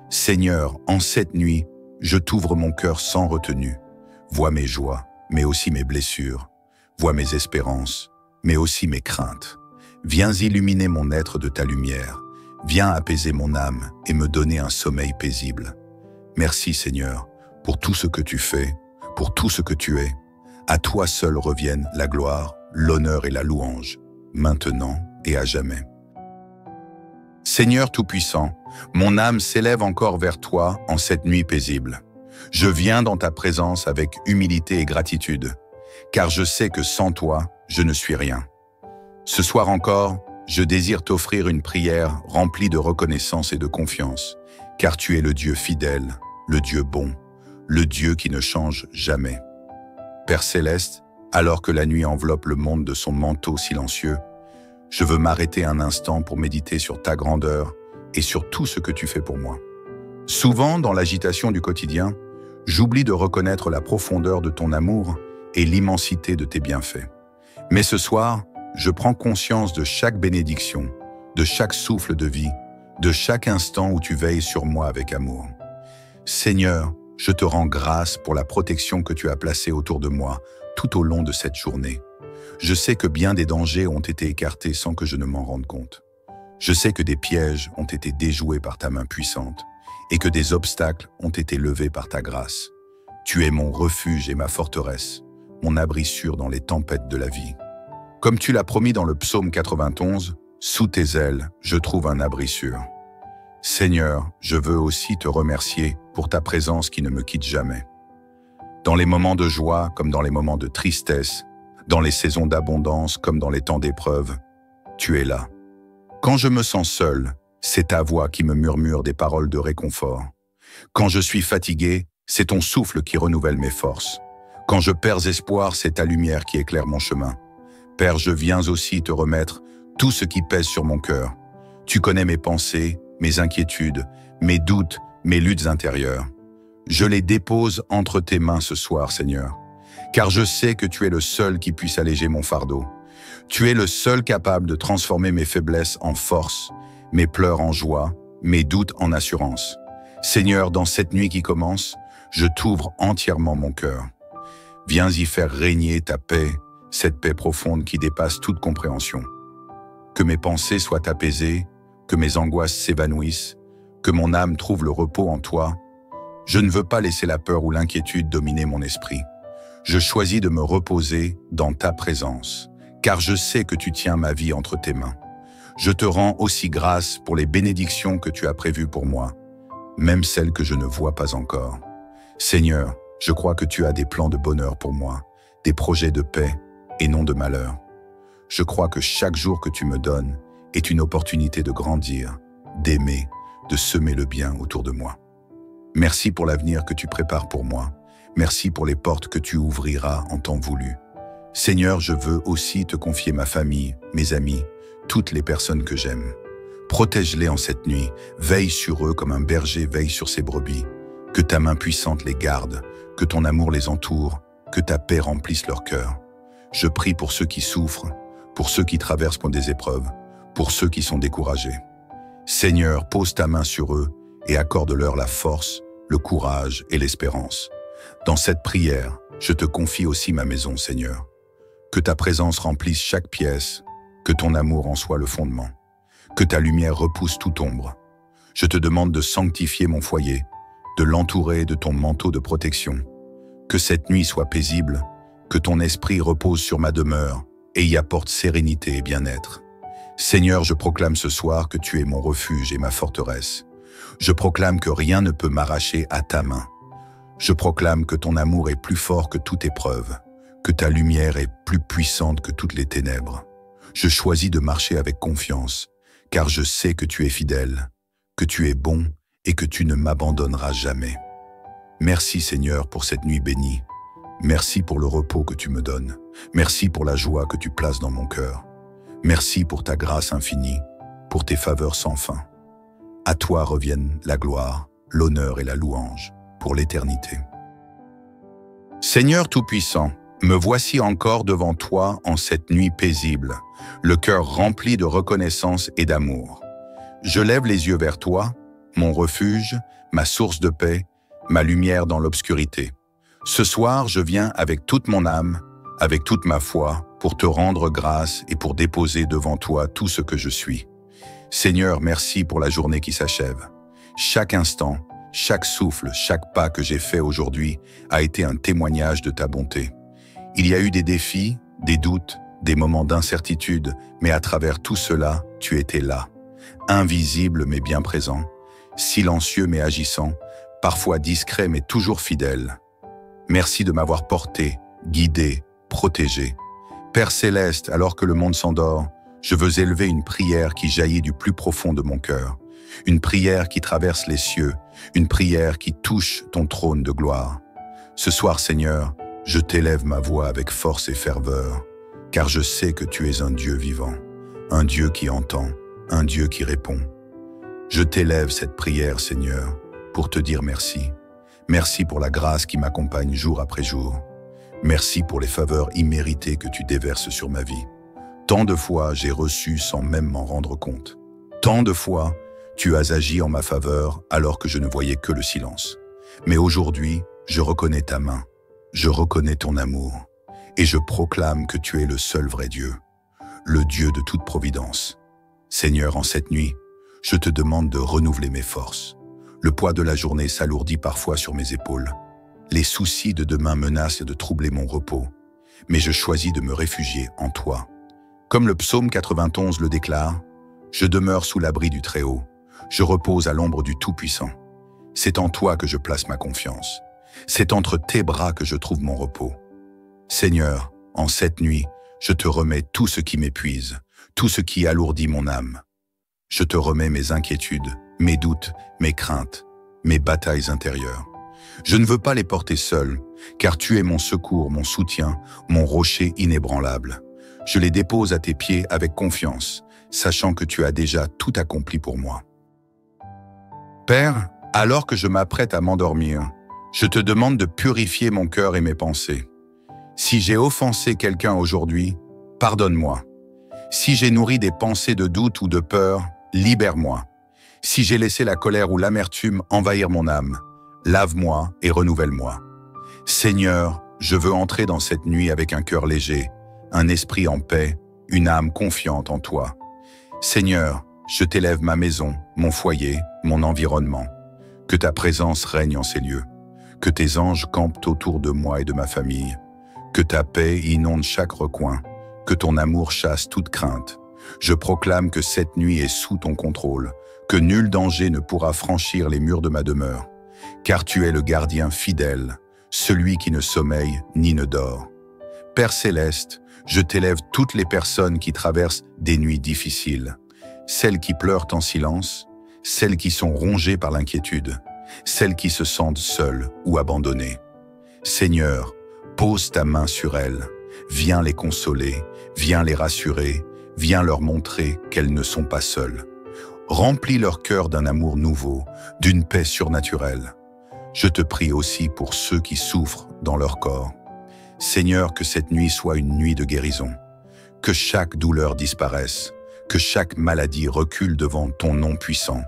Seigneur, en cette nuit, je t'ouvre mon cœur sans retenue. Vois mes joies, mais aussi mes blessures. Vois mes espérances, mais aussi mes craintes. Viens illuminer mon être de ta lumière. Viens apaiser mon âme et me donner un sommeil paisible. Merci Seigneur, pour tout ce que tu fais, pour tout ce que tu es. À toi seul reviennent la gloire, l'honneur et la louange, maintenant et à jamais. Seigneur Tout-Puissant, mon âme s'élève encore vers toi en cette nuit paisible. Je viens dans ta présence avec humilité et gratitude, car je sais que sans toi, je ne suis rien. Ce soir encore, je désire t'offrir une prière remplie de reconnaissance et de confiance, car tu es le Dieu fidèle, le Dieu bon, le Dieu qui ne change jamais. Père céleste, alors que la nuit enveloppe le monde de son manteau silencieux, je veux m'arrêter un instant pour méditer sur ta grandeur et sur tout ce que tu fais pour moi. Souvent, dans l'agitation du quotidien, j'oublie de reconnaître la profondeur de ton amour et l'immensité de tes bienfaits. Mais ce soir, je prends conscience de chaque bénédiction, de chaque souffle de vie, de chaque instant où tu veilles sur moi avec amour. Seigneur, je te rends grâce pour la protection que tu as placée autour de moi tout au long de cette journée. Je sais que bien des dangers ont été écartés sans que je ne m'en rende compte. Je sais que des pièges ont été déjoués par ta main puissante et que des obstacles ont été levés par ta grâce. Tu es mon refuge et ma forteresse, mon abri sûr dans les tempêtes de la vie. Comme tu l'as promis dans le psaume 91, sous tes ailes, je trouve un abri sûr. Seigneur, je veux aussi te remercier pour ta présence qui ne me quitte jamais. Dans les moments de joie comme dans les moments de tristesse, dans les saisons d'abondance comme dans les temps d'épreuve, tu es là. Quand je me sens seul, c'est ta voix qui me murmure des paroles de réconfort. Quand je suis fatigué, c'est ton souffle qui renouvelle mes forces. Quand je perds espoir, c'est ta lumière qui éclaire mon chemin. Père, je viens aussi te remettre tout ce qui pèse sur mon cœur. Tu connais mes pensées, mes inquiétudes, mes doutes, mes luttes intérieures. Je les dépose entre tes mains ce soir, Seigneur, car je sais que tu es le seul qui puisse alléger mon fardeau. Tu es le seul capable de transformer mes faiblesses en force, mes pleurs en joie, mes doutes en assurance. Seigneur, dans cette nuit qui commence, je t'ouvre entièrement mon cœur. Viens y faire régner ta paix, cette paix profonde qui dépasse toute compréhension. Que mes pensées soient apaisées, que mes angoisses s'évanouissent, que mon âme trouve le repos en toi. Je ne veux pas laisser la peur ou l'inquiétude dominer mon esprit. Je choisis de me reposer dans ta présence, car je sais que tu tiens ma vie entre tes mains. Je te rends aussi grâce pour les bénédictions que tu as prévues pour moi, même celles que je ne vois pas encore. Seigneur, je crois que tu as des plans de bonheur pour moi, des projets de paix et non de malheur. Je crois que chaque jour que tu me donnes est une opportunité de grandir, d'aimer, de semer le bien autour de moi. Merci pour l'avenir que tu prépares pour moi. Merci pour les portes que tu ouvriras en temps voulu. Seigneur, je veux aussi te confier ma famille, mes amis, toutes les personnes que j'aime. Protège-les en cette nuit, veille sur eux comme un berger veille sur ses brebis. Que ta main puissante les garde, que ton amour les entoure, que ta paix remplisse leur cœur. Je prie pour ceux qui souffrent, pour ceux qui traversent des épreuves, pour ceux qui sont découragés. Seigneur, pose ta main sur eux et accorde-leur la force, le courage et l'espérance. Dans cette prière, je te confie aussi ma maison, Seigneur. Que ta présence remplisse chaque pièce, que ton amour en soit le fondement, que ta lumière repousse toute ombre. Je te demande de sanctifier mon foyer, de l'entourer de ton manteau de protection. Que cette nuit soit paisible, que ton esprit repose sur ma demeure et y apporte sérénité et bien-être. Seigneur, je proclame ce soir que tu es mon refuge et ma forteresse. Je proclame que rien ne peut m'arracher à ta main. Je proclame que ton amour est plus fort que toute épreuve, que ta lumière est plus puissante que toutes les ténèbres. Je choisis de marcher avec confiance, car je sais que tu es fidèle, que tu es bon et que tu ne m'abandonneras jamais. Merci Seigneur pour cette nuit bénie. Merci pour le repos que tu me donnes. Merci pour la joie que tu places dans mon cœur. Merci pour ta grâce infinie, pour tes faveurs sans fin. À toi reviennent la gloire, l'honneur et la louange pour l'éternité. Seigneur Tout-Puissant, me voici encore devant toi en cette nuit paisible, le cœur rempli de reconnaissance et d'amour. Je lève les yeux vers toi, mon refuge, ma source de paix, ma lumière dans l'obscurité. Ce soir, je viens avec toute mon âme, avec toute ma foi, pour te rendre grâce et pour déposer devant toi tout ce que je suis. Seigneur, merci pour la journée qui s'achève. Chaque instant, chaque souffle, chaque pas que j'ai fait aujourd'hui a été un témoignage de ta bonté. Il y a eu des défis, des doutes, des moments d'incertitude, mais à travers tout cela, tu étais là. Invisible mais bien présent, silencieux mais agissant, parfois discret mais toujours fidèle. Merci de m'avoir porté, guidé, protégé. Père céleste, alors que le monde s'endort, je veux élever une prière qui jaillit du plus profond de mon cœur. Une prière qui traverse les cieux, une prière qui touche ton trône de gloire. Ce soir, Seigneur, je t'élève ma voix avec force et ferveur, car je sais que tu es un Dieu vivant, un Dieu qui entend, un Dieu qui répond. Je t'élève cette prière, Seigneur, pour te dire merci. Merci pour la grâce qui m'accompagne jour après jour. Merci pour les faveurs imméritées que tu déverses sur ma vie. Tant de fois j'ai reçu sans même m'en rendre compte. Tant de fois, tu as agi en ma faveur alors que je ne voyais que le silence. Mais aujourd'hui, je reconnais ta main, je reconnais ton amour, et je proclame que tu es le seul vrai Dieu, le Dieu de toute providence. Seigneur, en cette nuit, je te demande de renouveler mes forces. Le poids de la journée s'alourdit parfois sur mes épaules. Les soucis de demain menacent de troubler mon repos, mais je choisis de me réfugier en toi. Comme le psaume 91 le déclare, « Je demeure sous l'abri du Très-Haut, je repose à l'ombre du Tout-Puissant. C'est en toi que je place ma confiance. C'est entre tes bras que je trouve mon repos. Seigneur, en cette nuit, je te remets tout ce qui m'épuise, tout ce qui alourdit mon âme. Je te remets mes inquiétudes, mes doutes, mes craintes, mes batailles intérieures. Je ne veux pas les porter seul, car tu es mon secours, mon soutien, mon rocher inébranlable. Je les dépose à tes pieds avec confiance, sachant que tu as déjà tout accompli pour moi. Père, alors que je m'apprête à m'endormir, je te demande de purifier mon cœur et mes pensées. Si j'ai offensé quelqu'un aujourd'hui, pardonne-moi. Si j'ai nourri des pensées de doute ou de peur, libère-moi. Si j'ai laissé la colère ou l'amertume envahir mon âme, lave-moi et renouvelle-moi. Seigneur, je veux entrer dans cette nuit avec un cœur léger, un esprit en paix, une âme confiante en toi. Seigneur, je t'élève ma maison, mon foyer, mon environnement. Que ta présence règne en ces lieux. Que tes anges campent autour de moi et de ma famille. Que ta paix inonde chaque recoin. Que ton amour chasse toute crainte. Je proclame que cette nuit est sous ton contrôle, que nul danger ne pourra franchir les murs de ma demeure. Car tu es le gardien fidèle, celui qui ne sommeille ni ne dort. Père céleste, je t'élève toutes les personnes qui traversent des nuits difficiles. Celles qui pleurent en silence, celles qui sont rongées par l'inquiétude, celles qui se sentent seules ou abandonnées. Seigneur, pose ta main sur elles, viens les consoler, viens les rassurer, viens leur montrer qu'elles ne sont pas seules. Remplis leur cœur d'un amour nouveau, d'une paix surnaturelle. Je te prie aussi pour ceux qui souffrent dans leur corps. Seigneur, que cette nuit soit une nuit de guérison. Que chaque douleur disparaisse, que chaque maladie recule devant ton nom puissant.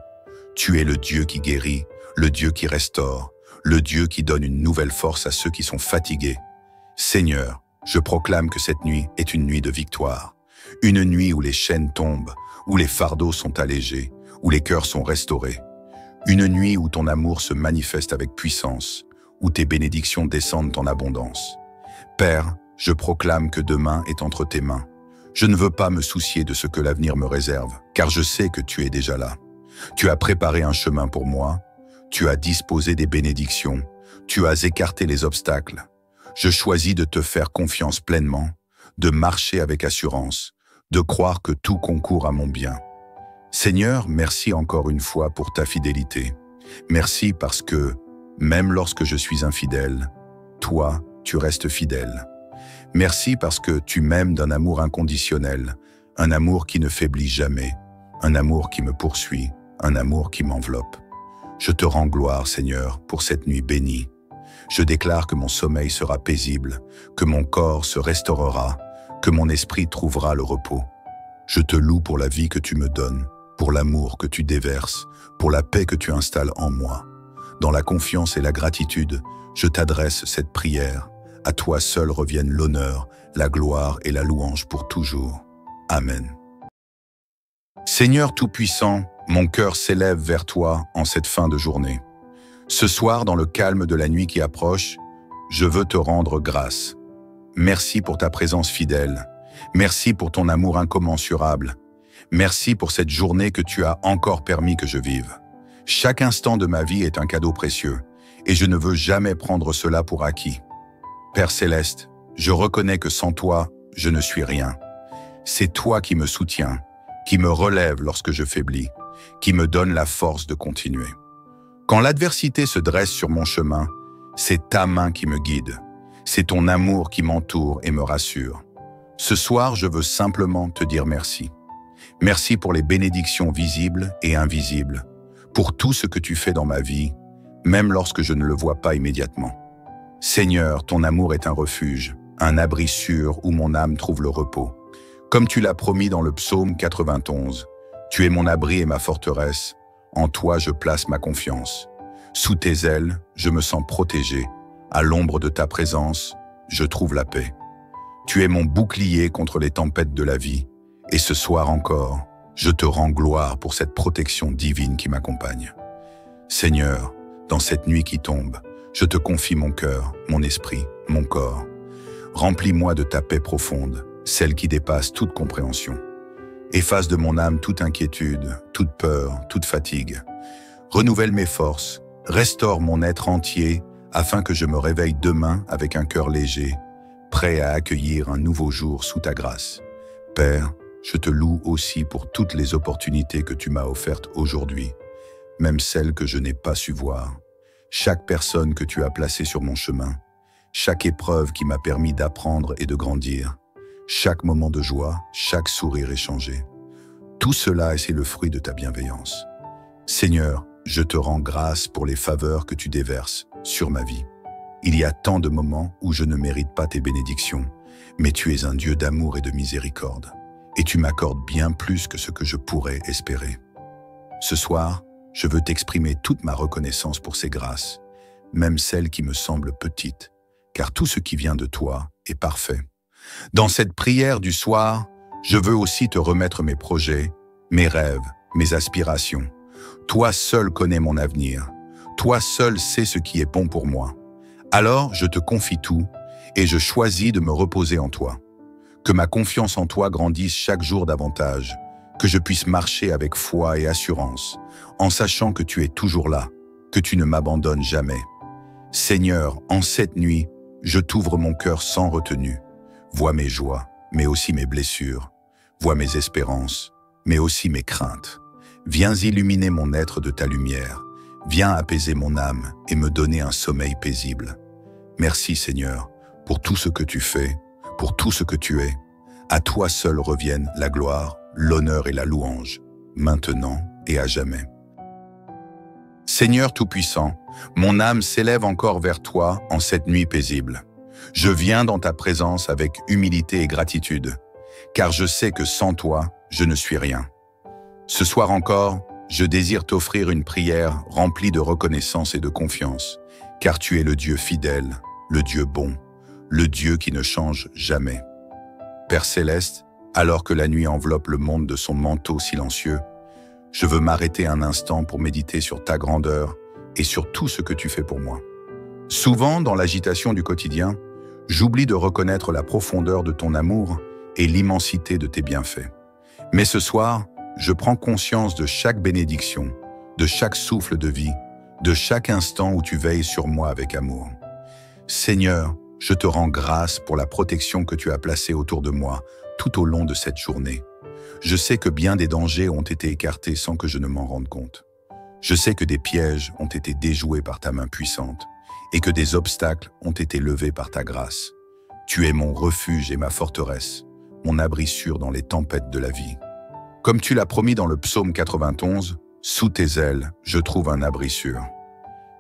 Tu es le Dieu qui guérit, le Dieu qui restaure, le Dieu qui donne une nouvelle force à ceux qui sont fatigués. Seigneur, je proclame que cette nuit est une nuit de victoire, une nuit où les chaînes tombent, où les fardeaux sont allégés, où les cœurs sont restaurés. Une nuit où ton amour se manifeste avec puissance, où tes bénédictions descendent en abondance. Père, je proclame que demain est entre tes mains. Je ne veux pas me soucier de ce que l'avenir me réserve, car je sais que tu es déjà là. Tu as préparé un chemin pour moi, tu as disposé des bénédictions, tu as écarté les obstacles. Je choisis de te faire confiance pleinement, de marcher avec assurance, de croire que tout concourt à mon bien. Seigneur, merci encore une fois pour ta fidélité. Merci parce que, même lorsque je suis infidèle, toi, tu restes fidèle. Merci parce que tu m'aimes d'un amour inconditionnel, un amour qui ne faiblit jamais, un amour qui me poursuit, un amour qui m'enveloppe. Je te rends gloire, Seigneur, pour cette nuit bénie. Je déclare que mon sommeil sera paisible, que mon corps se restaurera, que mon esprit trouvera le repos. Je te loue pour la vie que tu me donnes, pour l'amour que tu déverses, pour la paix que tu installes en moi. Dans la confiance et la gratitude, je t'adresse cette prière. À toi seul reviennent l'honneur, la gloire et la louange pour toujours. Amen. Seigneur Tout-Puissant, mon cœur s'élève vers toi en cette fin de journée. Ce soir, dans le calme de la nuit qui approche, je veux te rendre grâce. Merci pour ta présence fidèle. Merci pour ton amour incommensurable. Merci pour cette journée que tu as encore permis que je vive. Chaque instant de ma vie est un cadeau précieux, et je ne veux jamais prendre cela pour acquis. Père Céleste, je reconnais que sans toi, je ne suis rien. C'est toi qui me soutiens, qui me relève lorsque je faiblis, qui me donne la force de continuer. Quand l'adversité se dresse sur mon chemin, c'est ta main qui me guide. C'est ton amour qui m'entoure et me rassure. Ce soir, je veux simplement te dire merci. Merci pour les bénédictions visibles et invisibles, pour tout ce que tu fais dans ma vie, même lorsque je ne le vois pas immédiatement. Seigneur, ton amour est un refuge, un abri sûr où mon âme trouve le repos. Comme tu l'as promis dans le psaume 91, tu es mon abri et ma forteresse, en toi je place ma confiance. Sous tes ailes, je me sens protégé, à l'ombre de ta présence, je trouve la paix. Tu es mon bouclier contre les tempêtes de la vie, et ce soir encore, je te rends gloire pour cette protection divine qui m'accompagne. Seigneur, dans cette nuit qui tombe, je te confie mon cœur, mon esprit, mon corps. Remplis-moi de ta paix profonde, celle qui dépasse toute compréhension. Efface de mon âme toute inquiétude, toute peur, toute fatigue. Renouvelle mes forces, restaure mon être entier afin que je me réveille demain avec un cœur léger, prêt à accueillir un nouveau jour sous ta grâce. Père, je te loue aussi pour toutes les opportunités que tu m'as offertes aujourd'hui, même celles que je n'ai pas su voir. Chaque personne que tu as placée sur mon chemin, chaque épreuve qui m'a permis d'apprendre et de grandir, chaque moment de joie, chaque sourire échangé. Tout cela, c'est le fruit de ta bienveillance. Seigneur, je te rends grâce pour les faveurs que tu déverses sur ma vie. Il y a tant de moments où je ne mérite pas tes bénédictions, mais tu es un Dieu d'amour et de miséricorde, et tu m'accordes bien plus que ce que je pourrais espérer. Ce soir, je veux t'exprimer toute ma reconnaissance pour ces grâces, même celles qui me semblent petites, car tout ce qui vient de toi est parfait. Dans cette prière du soir, je veux aussi te remettre mes projets, mes rêves, mes aspirations. Toi seul connais mon avenir. Toi seul sais ce qui est bon pour moi. Alors, je te confie tout et je choisis de me reposer en toi. Que ma confiance en toi grandisse chaque jour davantage, que je puisse marcher avec foi et assurance, en sachant que tu es toujours là, que tu ne m'abandonnes jamais. Seigneur, en cette nuit, je t'ouvre mon cœur sans retenue. Vois mes joies, mais aussi mes blessures. Vois mes espérances, mais aussi mes craintes. Viens illuminer mon être de ta lumière. Viens apaiser mon âme et me donner un sommeil paisible. Merci Seigneur, pour tout ce que tu fais, pour tout ce que tu es. À toi seul reviennent la gloire, l'honneur et la louange, maintenant et à jamais. Seigneur Tout-Puissant, mon âme s'élève encore vers toi en cette nuit paisible. Je viens dans ta présence avec humilité et gratitude, car je sais que sans toi, je ne suis rien. Ce soir encore, je désire t'offrir une prière remplie de reconnaissance et de confiance, car tu es le Dieu fidèle, le Dieu bon, le Dieu qui ne change jamais. Père céleste, alors que la nuit enveloppe le monde de son manteau silencieux, je veux m'arrêter un instant pour méditer sur ta grandeur et sur tout ce que tu fais pour moi. Souvent, dans l'agitation du quotidien, j'oublie de reconnaître la profondeur de ton amour et l'immensité de tes bienfaits. Mais ce soir, je prends conscience de chaque bénédiction, de chaque souffle de vie, de chaque instant où tu veilles sur moi avec amour. Seigneur, je te rends grâce pour la protection que tu as placée autour de moi tout au long de cette journée. Je sais que bien des dangers ont été écartés sans que je ne m'en rende compte. Je sais que des pièges ont été déjoués par ta main puissante et que des obstacles ont été levés par ta grâce. Tu es mon refuge et ma forteresse, mon abri sûr dans les tempêtes de la vie. Comme tu l'as promis dans le psaume 91, sous tes ailes, je trouve un abri sûr.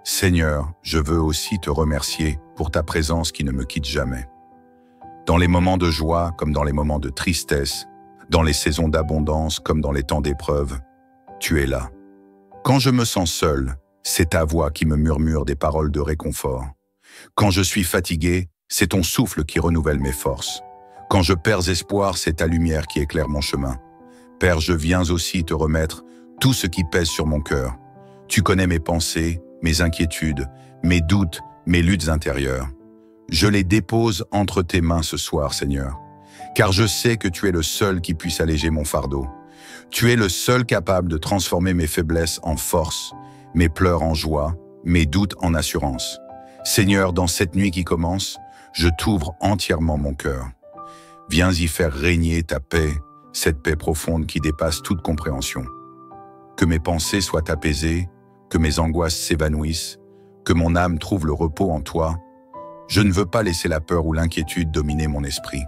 Seigneur, je veux aussi te remercier pour ta présence qui ne me quitte jamais. Dans les moments de joie comme dans les moments de tristesse, dans les saisons d'abondance comme dans les temps d'épreuve, tu es là. Quand je me sens seul, c'est ta voix qui me murmure des paroles de réconfort. Quand je suis fatigué, c'est ton souffle qui renouvelle mes forces. Quand je perds espoir, c'est ta lumière qui éclaire mon chemin. Père, je viens aussi te remettre tout ce qui pèse sur mon cœur. Tu connais mes pensées, mes inquiétudes, mes doutes, mes luttes intérieures. Je les dépose entre tes mains ce soir, Seigneur, car je sais que tu es le seul qui puisse alléger mon fardeau. Tu es le seul capable de transformer mes faiblesses en force, mes pleurs en joie, mes doutes en assurance. Seigneur, dans cette nuit qui commence, je t'ouvre entièrement mon cœur. Viens y faire régner ta paix, cette paix profonde qui dépasse toute compréhension. Que mes pensées soient apaisées, que mes angoisses s'évanouissent, que mon âme trouve le repos en toi. Je ne veux pas laisser la peur ou l'inquiétude dominer mon esprit.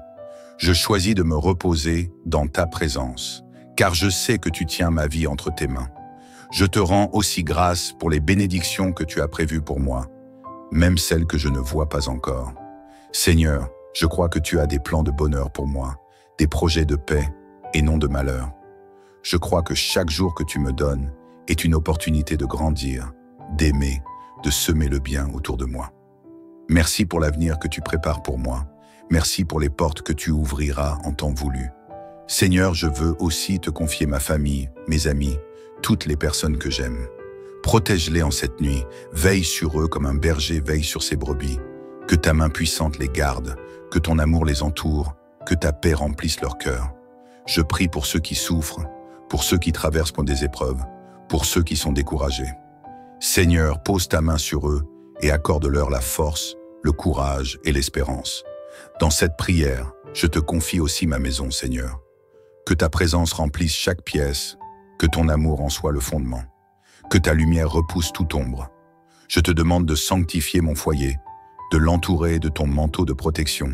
Je choisis de me reposer dans ta présence, car je sais que tu tiens ma vie entre tes mains. Je te rends aussi grâce pour les bénédictions que tu as prévues pour moi, même celles que je ne vois pas encore. Seigneur, je crois que tu as des plans de bonheur pour moi, des projets de paix et non de malheur. Je crois que chaque jour que tu me donnes est une opportunité de grandir, d'aimer, de semer le bien autour de moi. Merci pour l'avenir que tu prépares pour moi. Merci pour les portes que tu ouvriras en temps voulu. Seigneur, je veux aussi te confier ma famille, mes amis, toutes les personnes que j'aime. Protège-les en cette nuit, veille sur eux comme un berger veille sur ses brebis. Que ta main puissante les garde, que ton amour les entoure, que ta paix remplisse leur cœur. Je prie pour ceux qui souffrent, pour ceux qui traversent des épreuves, pour ceux qui sont découragés. Seigneur, pose ta main sur eux et accorde-leur la force, le courage et l'espérance. Dans cette prière, je te confie aussi ma maison, Seigneur. Que ta présence remplisse chaque pièce, que ton amour en soit le fondement, que ta lumière repousse toute ombre. Je te demande de sanctifier mon foyer, de l'entourer de ton manteau de protection.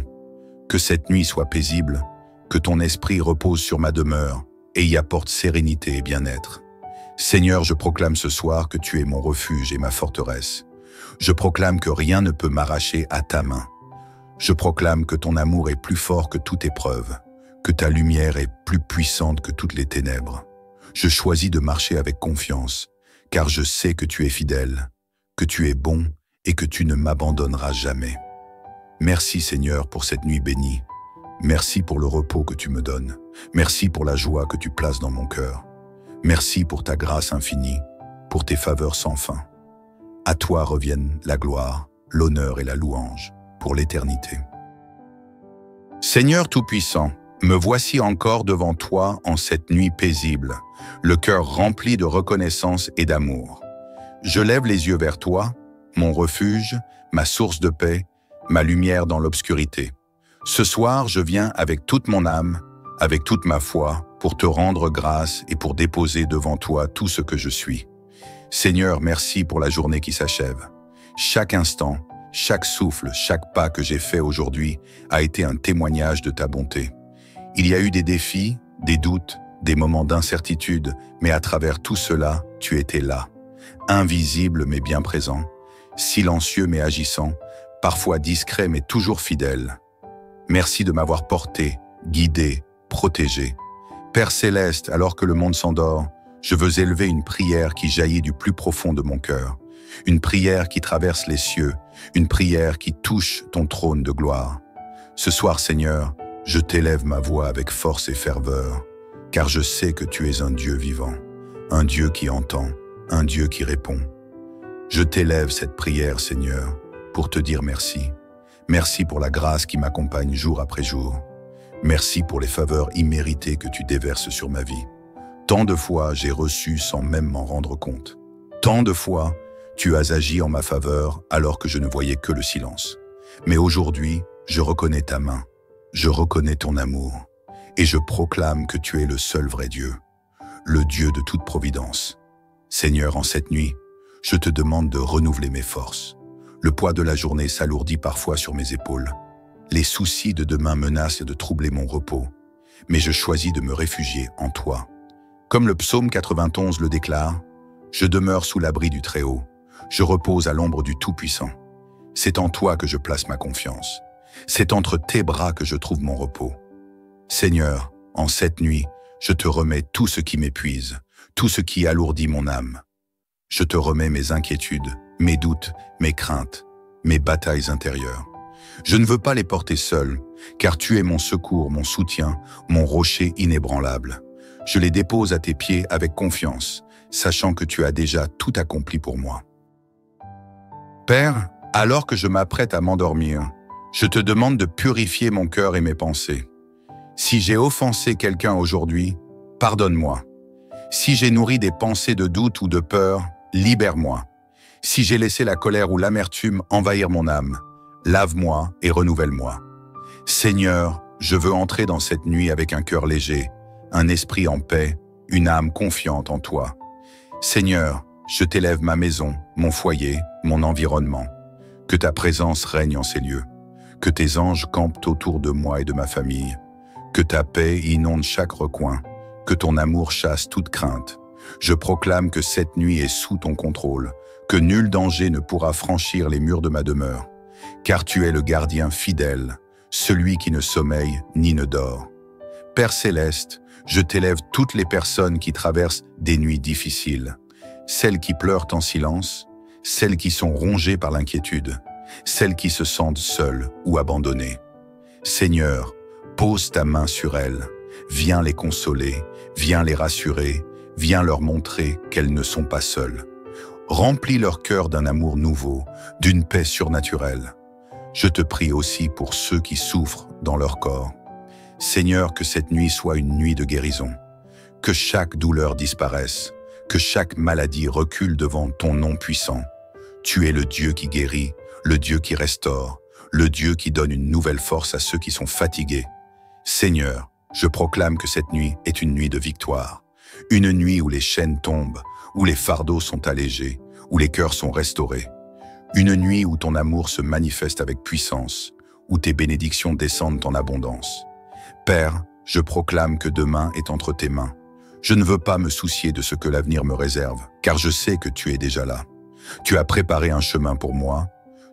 Que cette nuit soit paisible, que ton esprit repose sur ma demeure et y apporte sérénité et bien-être. Seigneur, je proclame ce soir que tu es mon refuge et ma forteresse. Je proclame que rien ne peut m'arracher à ta main. Je proclame que ton amour est plus fort que toute épreuve, que ta lumière est plus puissante que toutes les ténèbres. Je choisis de marcher avec confiance, car je sais que tu es fidèle, que tu es bon et que tu ne m'abandonneras jamais. Merci Seigneur pour cette nuit bénie. Merci pour le repos que tu me donnes. Merci pour la joie que tu places dans mon cœur. Merci pour ta grâce infinie, pour tes faveurs sans fin. À toi reviennent la gloire, l'honneur et la louange pour l'éternité. Seigneur Tout-Puissant, me voici encore devant toi en cette nuit paisible, le cœur rempli de reconnaissance et d'amour. Je lève les yeux vers toi, mon refuge, ma source de paix, ma lumière dans l'obscurité. Ce soir, je viens avec toute mon âme, avec toute ma foi, pour te rendre grâce et pour déposer devant toi tout ce que je suis. Seigneur, merci pour la journée qui s'achève. Chaque instant, chaque souffle, chaque pas que j'ai fait aujourd'hui a été un témoignage de ta bonté. Il y a eu des défis, des doutes, des moments d'incertitude, mais à travers tout cela, tu étais là. Invisible mais bien présent, silencieux mais agissant, parfois discret mais toujours fidèle. Merci de m'avoir porté, guidé, protégé. Père céleste, alors que le monde s'endort, je veux élever une prière qui jaillit du plus profond de mon cœur. Une prière qui traverse les cieux, une prière qui touche ton trône de gloire. Ce soir, Seigneur, je t'élève ma voix avec force et ferveur, car je sais que tu es un Dieu vivant, un Dieu qui entend, un Dieu qui répond. Je t'élève cette prière, Seigneur, pour te dire merci. Merci pour la grâce qui m'accompagne jour après jour. Merci pour les faveurs imméritées que tu déverses sur ma vie. Tant de fois j'ai reçu sans même m'en rendre compte. Tant de fois, tu as agi en ma faveur alors que je ne voyais que le silence. Mais aujourd'hui, je reconnais ta main, je reconnais ton amour, et je proclame que tu es le seul vrai Dieu, le Dieu de toute providence. Seigneur, en cette nuit, je te demande de renouveler mes forces. Le poids de la journée s'alourdit parfois sur mes épaules. Les soucis de demain menacent de troubler mon repos, mais je choisis de me réfugier en toi. Comme le psaume 91 le déclare, « Je demeure sous l'abri du Très-Haut, je repose à l'ombre du Tout-Puissant. C'est en toi que je place ma confiance. C'est entre tes bras que je trouve mon repos. Seigneur, en cette nuit, je te remets tout ce qui m'épuise, tout ce qui alourdit mon âme. Je te remets mes inquiétudes, mes doutes, mes craintes, mes batailles intérieures. Je ne veux pas les porter seul, car tu es mon secours, mon soutien, mon rocher inébranlable. Je les dépose à tes pieds avec confiance, sachant que tu as déjà tout accompli pour moi. Père, alors que je m'apprête à m'endormir, je te demande de purifier mon cœur et mes pensées. Si j'ai offensé quelqu'un aujourd'hui, pardonne-moi. Si j'ai nourri des pensées de doute ou de peur, libère-moi. Si j'ai laissé la colère ou l'amertume envahir mon âme, lave-moi et renouvelle-moi. Seigneur, je veux entrer dans cette nuit avec un cœur léger, un esprit en paix, une âme confiante en toi. Seigneur, je t'élève ma maison, mon foyer, mon environnement. Que ta présence règne en ces lieux. Que tes anges campent autour de moi et de ma famille. Que ta paix inonde chaque recoin. Que ton amour chasse toute crainte. Je proclame que cette nuit est sous ton contrôle, que nul danger ne pourra franchir les murs de ma demeure. Car tu es le gardien fidèle, celui qui ne sommeille ni ne dort. Père céleste, je t'élève toutes les personnes qui traversent des nuits difficiles. Celles qui pleurent en silence, celles qui sont rongées par l'inquiétude, celles qui se sentent seules ou abandonnées. Seigneur, pose ta main sur elles, viens les consoler, viens les rassurer, viens leur montrer qu'elles ne sont pas seules. Remplis leur cœur d'un amour nouveau, d'une paix surnaturelle. Je te prie aussi pour ceux qui souffrent dans leur corps. Seigneur, que cette nuit soit une nuit de guérison, que chaque douleur disparaisse, que chaque maladie recule devant ton nom puissant. Tu es le Dieu qui guérit, le Dieu qui restaure, le Dieu qui donne une nouvelle force à ceux qui sont fatigués. Seigneur, je proclame que cette nuit est une nuit de victoire, une nuit où les chaînes tombent, où les fardeaux sont allégés, où les cœurs sont restaurés. Une nuit où ton amour se manifeste avec puissance, où tes bénédictions descendent en abondance. Père, je proclame que demain est entre tes mains. Je ne veux pas me soucier de ce que l'avenir me réserve, car je sais que tu es déjà là. Tu as préparé un chemin pour moi,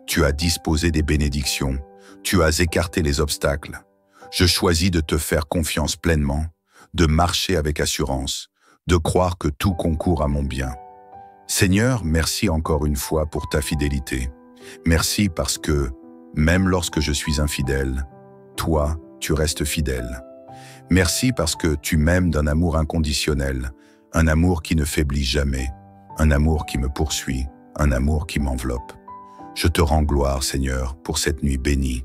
tu as disposé des bénédictions, tu as écarté les obstacles. Je choisis de te faire confiance pleinement, de marcher avec assurance, de croire que tout concourt à mon bien. Seigneur, merci encore une fois pour ta fidélité. Merci parce que, même lorsque je suis infidèle, toi, tu restes fidèle. Merci parce que tu m'aimes d'un amour inconditionnel, un amour qui ne faiblit jamais, un amour qui me poursuit, un amour qui m'enveloppe. Je te rends gloire, Seigneur, pour cette nuit bénie.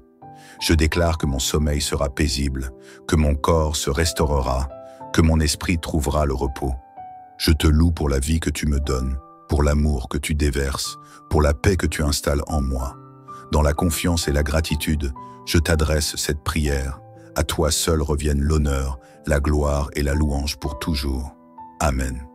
Je déclare que mon sommeil sera paisible, que mon corps se restaurera, que mon esprit trouvera le repos. Je te loue pour la vie que tu me donnes, pour l'amour que tu déverses, pour la paix que tu installes en moi. Dans la confiance et la gratitude, je t'adresse cette prière. À toi seul reviennent l'honneur, la gloire et la louange pour toujours. Amen.